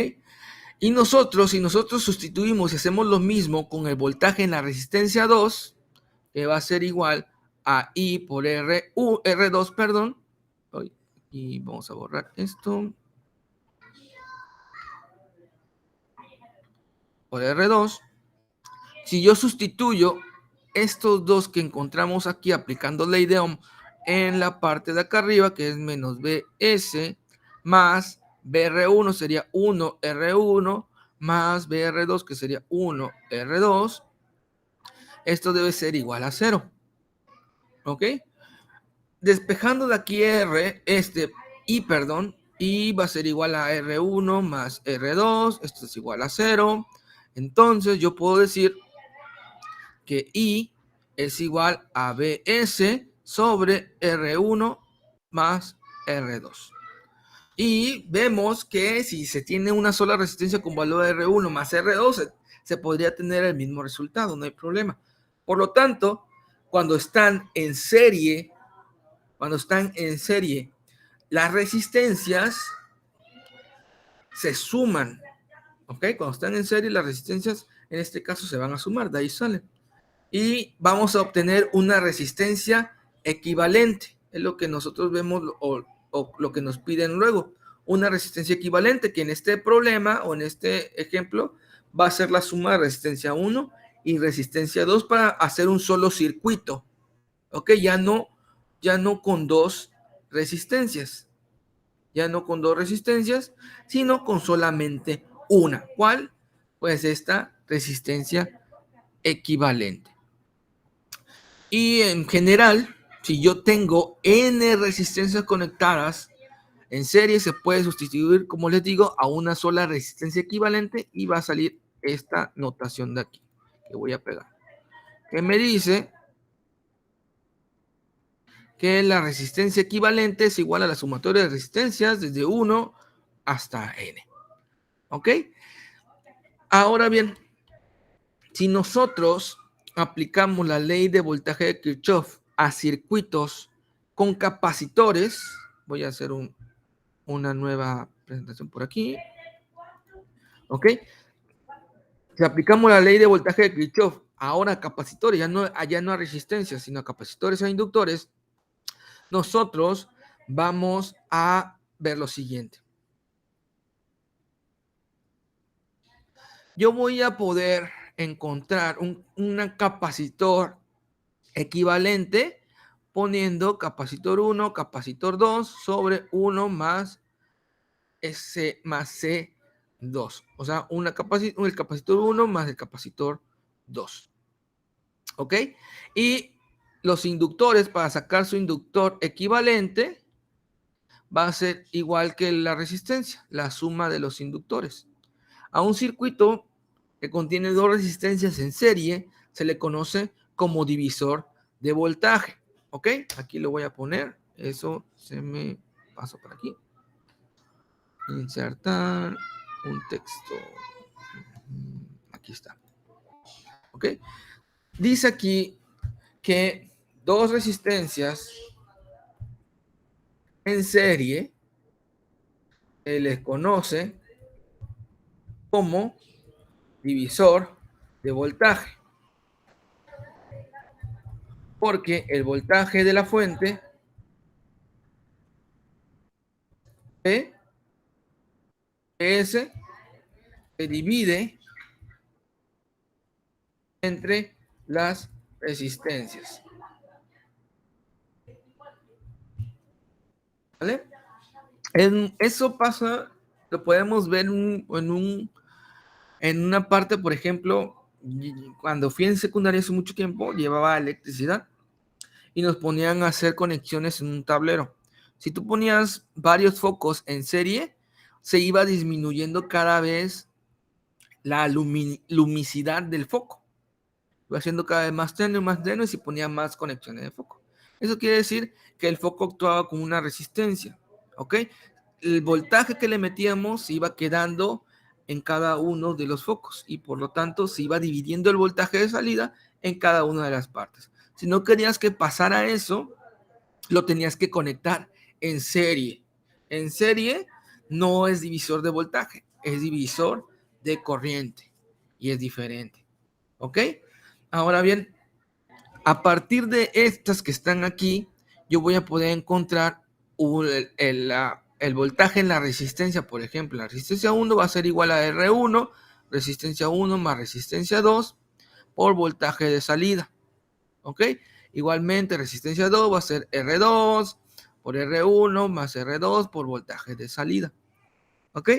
Y si nosotros sustituimos y hacemos lo mismo con el voltaje en la resistencia 2, que va a ser igual a I por R2, perdón. Y vamos a borrar esto. Por R2. Si yo sustituyo estos dos que encontramos aquí aplicando ley de Ohm en la parte de acá arriba, que es menos BS más BR1 sería 1R1 más BR2 que sería 1R2. Esto debe ser igual a 0. ¿Ok? Despejando de aquí I va a ser igual a R1 más R2. Esto es igual a 0. Entonces yo puedo decir que I es igual a BS sobre R1 más R2. Y vemos que si se tiene una sola resistencia con valor de R1 más R2, se podría tener el mismo resultado, no hay problema. Por lo tanto, cuando están en serie, las resistencias se suman. ¿Ok? Cuando están en serie, las resistencias en este caso se van a sumar, de ahí salen. Y vamos a obtener una resistencia equivalente. Es lo que nosotros vemos o lo que nos piden luego. Una resistencia equivalente que en este problema o en este ejemplo va a ser la suma de resistencia 1 y resistencia 2 para hacer un solo circuito. ¿Ok? Ya no con dos resistencias. Ya no con dos resistencias, sino con solamente una. ¿Cuál? Pues esta resistencia equivalente. Y en general, si yo tengo N resistencias conectadas en serie, se puede sustituir, como les digo, a una sola resistencia equivalente y va a salir esta notación de aquí, que voy a pegar. Que me dice que la resistencia equivalente es igual a la sumatoria de resistencias desde 1 hasta N. ¿Ok? Ahora bien, si nosotros aplicamos la ley de voltaje de Kirchhoff a circuitos con capacitores, voy a hacer una nueva presentación por aquí. ¿Ok? Si aplicamos la ley de voltaje de Kirchhoff ahora a capacitores, ya no a resistencias, sino a capacitores e inductores, nosotros vamos a ver lo siguiente. Yo voy a poder encontrar un capacitor equivalente poniendo capacitor 1, capacitor 2 sobre 1 más S más C2. O sea, el capacitor 1 más el capacitor 2. ¿Ok? Y los inductores, para sacar su inductor equivalente, va a ser igual que la resistencia, la suma de los inductores. A un circuito que contiene dos resistencias en serie se le conoce como divisor de voltaje. ¿Ok? Aquí lo voy a poner. Eso se me pasó por aquí. Insertar un texto. Aquí está. ¿Ok? Dice aquí que dos resistencias en serie se les conoce como divisor de voltaje. Porque el voltaje de la fuente S se divide entre las resistencias. ¿Vale? Eso pasa, lo podemos ver en una parte, por ejemplo, cuando fui en secundaria hace mucho tiempo, llevaba electricidad y nos ponían a hacer conexiones en un tablero. Si tú ponías varios focos en serie, se iba disminuyendo cada vez la lumicidad del foco. Iba haciendo cada vez más tenue y se ponía más conexiones de foco. Eso quiere decir que el foco actuaba como una resistencia, ¿ok? El voltaje que le metíamos se iba quedando en cada uno de los focos y por lo tanto se iba dividiendo el voltaje de salida en cada una de las partes. Si no querías que pasara eso, lo tenías que conectar en serie. En serie no es divisor de voltaje, es divisor de corriente y es diferente, ¿ok? Ahora bien, a partir de estas que están aquí, yo voy a poder encontrar el voltaje en la resistencia. Por ejemplo, la resistencia 1 va a ser igual a R1, resistencia 1 más resistencia 2 por voltaje de salida. ¿Ok? Igualmente, resistencia 2 va a ser R2 por R1 más R2 por voltaje de salida. ¿Ok?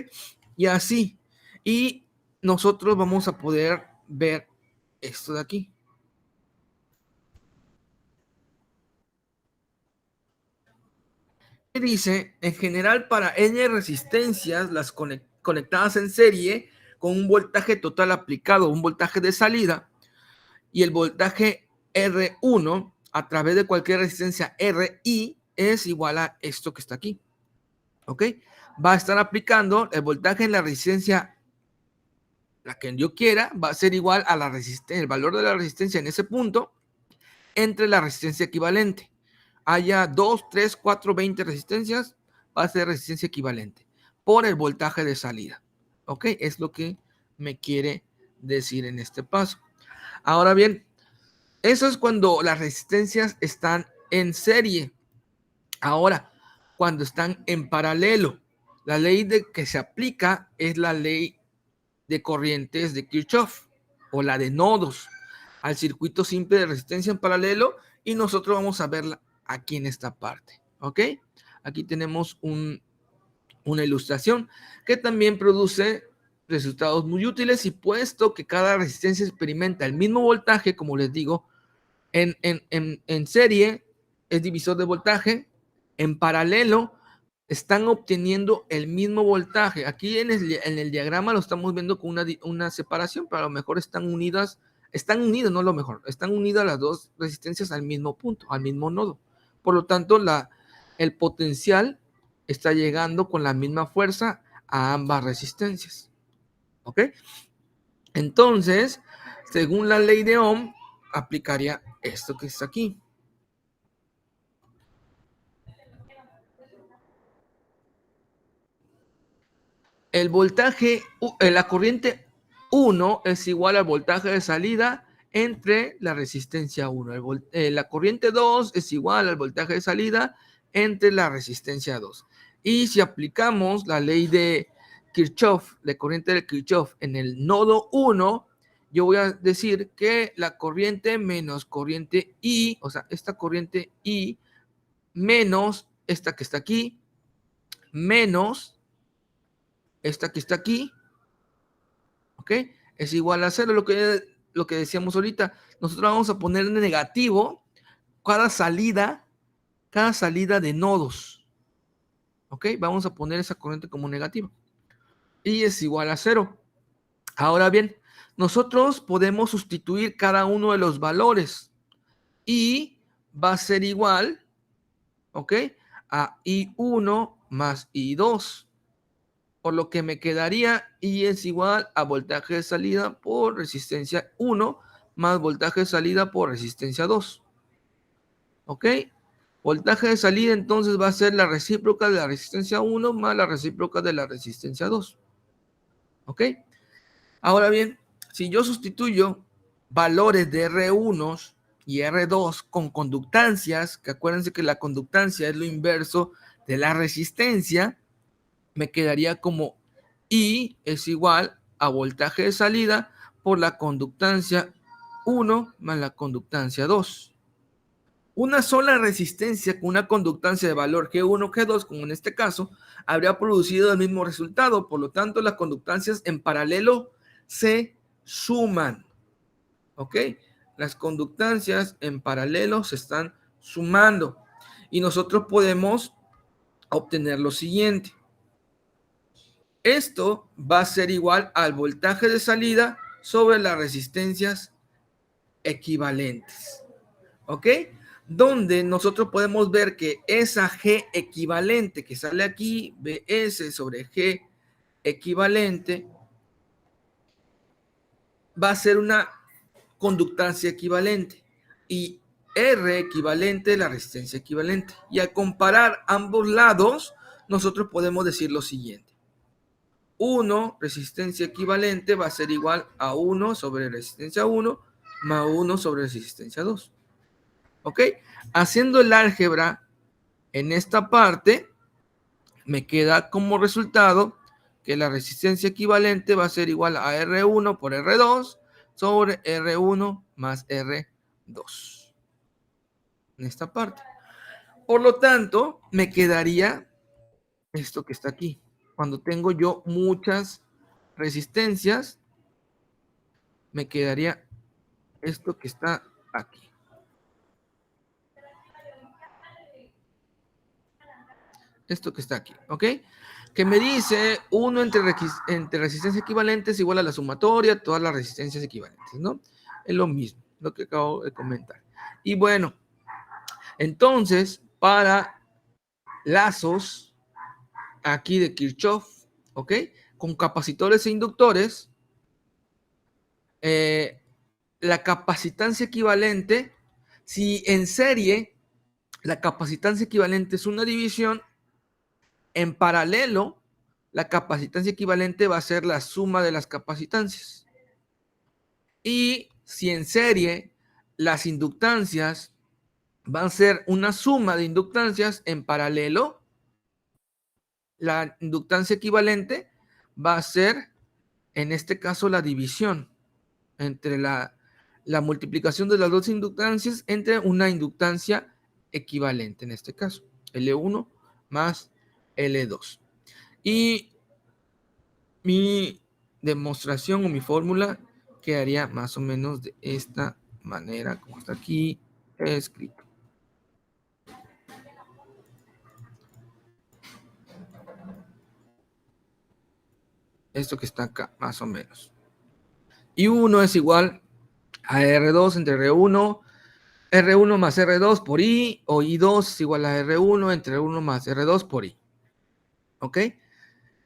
Y así. Y nosotros vamos a poder ver esto de aquí. Dice, en general para N resistencias, las conectadas en serie con un voltaje total aplicado, un voltaje de salida, y el voltaje R1 a través de cualquier resistencia RI es igual a esto que está aquí. ¿Ok? Va a estar aplicando el voltaje en la resistencia, la que yo quiera, va a ser igual a la resistencia, el valor de la resistencia en ese punto, entre la resistencia equivalente. Haya 2, 3, 4, 20 resistencias, va a ser resistencia equivalente por el voltaje de salida. ¿Ok? Es lo que me quiere decir en este paso. Ahora bien, eso es cuando las resistencias están en serie. Ahora, cuando están en paralelo, la ley que se aplica es la ley de corrientes de Kirchhoff o la de nodos al circuito simple de resistencia en paralelo, y nosotros vamos a verla aquí en esta parte. ¿Ok? Aquí tenemos una ilustración que también produce resultados muy útiles, y puesto que cada resistencia experimenta el mismo voltaje, como les digo, en serie es divisor de voltaje, en paralelo están obteniendo el mismo voltaje. Aquí en el diagrama lo estamos viendo con una separación, pero a lo mejor están unidas, no lo mejor, están unidas las dos resistencias al mismo punto, al mismo nodo. Por lo tanto, el potencial está llegando con la misma fuerza a ambas resistencias. ¿Ok? Entonces, según la ley de Ohm, aplicaría esto que está aquí. El voltaje, la corriente 1 es igual al voltaje de salida entre la resistencia 1. La corriente 2 es igual al voltaje de salida entre la resistencia 2. Y si aplicamos la ley de Kirchhoff, la corriente de Kirchhoff en el nodo 1, yo voy a decir que la corriente menos corriente I, o sea, esta corriente I menos esta que está aquí, menos esta que está aquí, ¿ok? Es igual a 0, lo que decíamos ahorita. Nosotros vamos a poner negativo cada salida de nodos, ¿ok? Vamos a poner esa corriente como negativa. Y es igual a 0. Ahora bien, nosotros podemos sustituir cada uno de los valores. Y va a ser igual, ¿ok? A I1 más I2. Por lo que me quedaría I es igual a voltaje de salida por resistencia 1 más voltaje de salida por resistencia 2. ¿Ok? Voltaje de salida entonces va a ser la recíproca de la resistencia 1 más la recíproca de la resistencia 2. ¿Ok? Ahora bien, si yo sustituyo valores de R1 y R2 con conductancias, que acuérdense que la conductancia es lo inverso de la resistencia, me quedaría como I es igual a voltaje de salida por la conductancia 1 más la conductancia 2. Una sola resistencia con una conductancia de valor G1, G2, como en este caso, habría producido el mismo resultado. Por lo tanto, las conductancias en paralelo se suman. ¿ok? Las conductancias en paralelo se están sumando y nosotros podemos obtener lo siguiente. Esto va a ser igual al voltaje de salida sobre las resistencias equivalentes, ¿ok? Donde nosotros podemos ver que esa G equivalente que sale aquí, BS sobre G equivalente, va a ser una conductancia equivalente y R equivalente la resistencia equivalente. Y al comparar ambos lados, nosotros podemos decir lo siguiente. 1, resistencia equivalente, va a ser igual a 1 sobre resistencia 1 más 1 sobre resistencia 2. ¿Ok? Haciendo el álgebra en esta parte, me queda como resultado que la resistencia equivalente va a ser igual a R1 por R2 sobre R1 más R2. En esta parte. Por lo tanto, me quedaría esto que está aquí. Cuando tengo yo muchas resistencias, me quedaría esto que está aquí. Esto que está aquí, ¿ok? Que me dice 1 entre resistencias equivalentes igual a la sumatoria de todas las resistencias equivalentes, ¿no? Es lo mismo, lo que acabo de comentar. Y bueno, entonces, para lazos aquí de Kirchhoff, ¿ok? Con capacitores e inductores, la capacitancia equivalente, si en serie la capacitancia equivalente es una división, en paralelo, la capacitancia equivalente va a ser la suma de las capacitancias. Y si en serie las inductancias van a ser una suma de inductancias, en paralelo, la inductancia equivalente va a ser, en este caso, la división entre la multiplicación de las dos inductancias entre una inductancia equivalente, en este caso, L1 más L2. Y mi demostración o mi fórmula quedaría más o menos de esta manera, como está aquí escrito. Esto que está acá, más o menos. Y 1 es igual a R2 entre R1, R1 más R2 por I, o I2 es igual a R1 entre R1 más R2 por I. ¿Ok?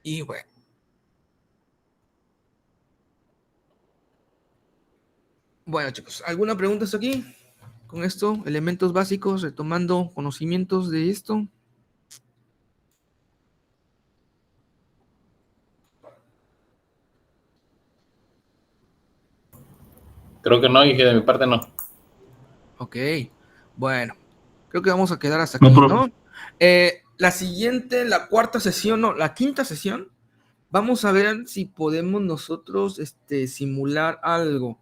Y bueno. Bueno, chicos, ¿alguna pregunta hasta aquí? Con esto, elementos básicos, retomando conocimientos de esto. Creo que no, y que de mi parte no. Ok, bueno, creo que vamos a quedar hasta No, aquí, profe. ¿no? La siguiente, la cuarta sesión, no, la quinta sesión, vamos a ver si podemos nosotros simular algo.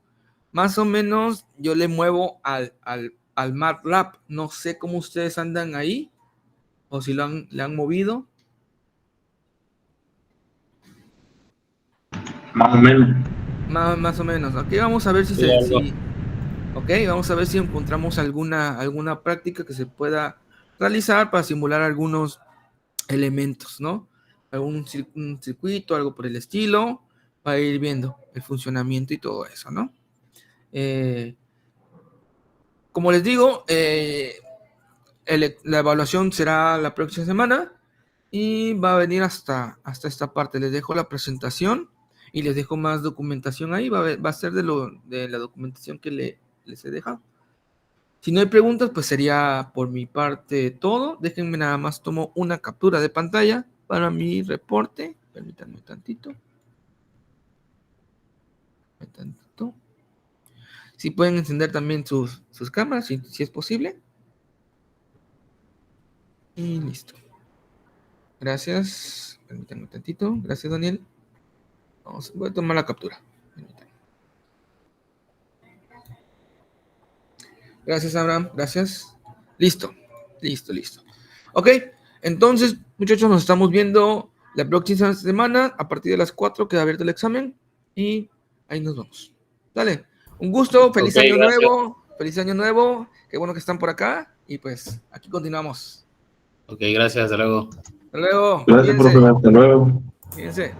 Más o menos yo le muevo al MATLAB. No sé cómo ustedes andan ahí, o si le han movido. Más o menos. Más o menos. Ok, vamos a ver Sí, algo. ok, vamos a ver si encontramos alguna práctica que se pueda realizar para simular algunos elementos, ¿no? Un circuito, algo por el estilo, para ir viendo el funcionamiento y todo eso, ¿no? Como les digo, la evaluación será la próxima semana y va a venir hasta esta parte. Les dejo la presentación y les dejo más documentación ahí. Va a ser de la documentación que les he dejado. Si no hay preguntas, pues sería por mi parte todo. Déjenme nada más, tomo una captura de pantalla para mi reporte. Permítanme tantito. Si pueden encender también sus cámaras, si es posible. Y listo. Gracias. Permítanme tantito. Gracias, Daniel. Voy a tomar la captura. Permítanme. Gracias, Abraham. Gracias. Listo. Ok. Entonces, muchachos, nos estamos viendo la próxima semana. A partir de las 4 queda abierto el examen. Y ahí nos vamos. Dale. Un gusto, feliz Ok, año gracias. nuevo, feliz año nuevo, qué bueno que están por acá y pues aquí continuamos. Ok, gracias, hasta luego. Hasta luego, Gracias, profe. Hasta luego. cuídense.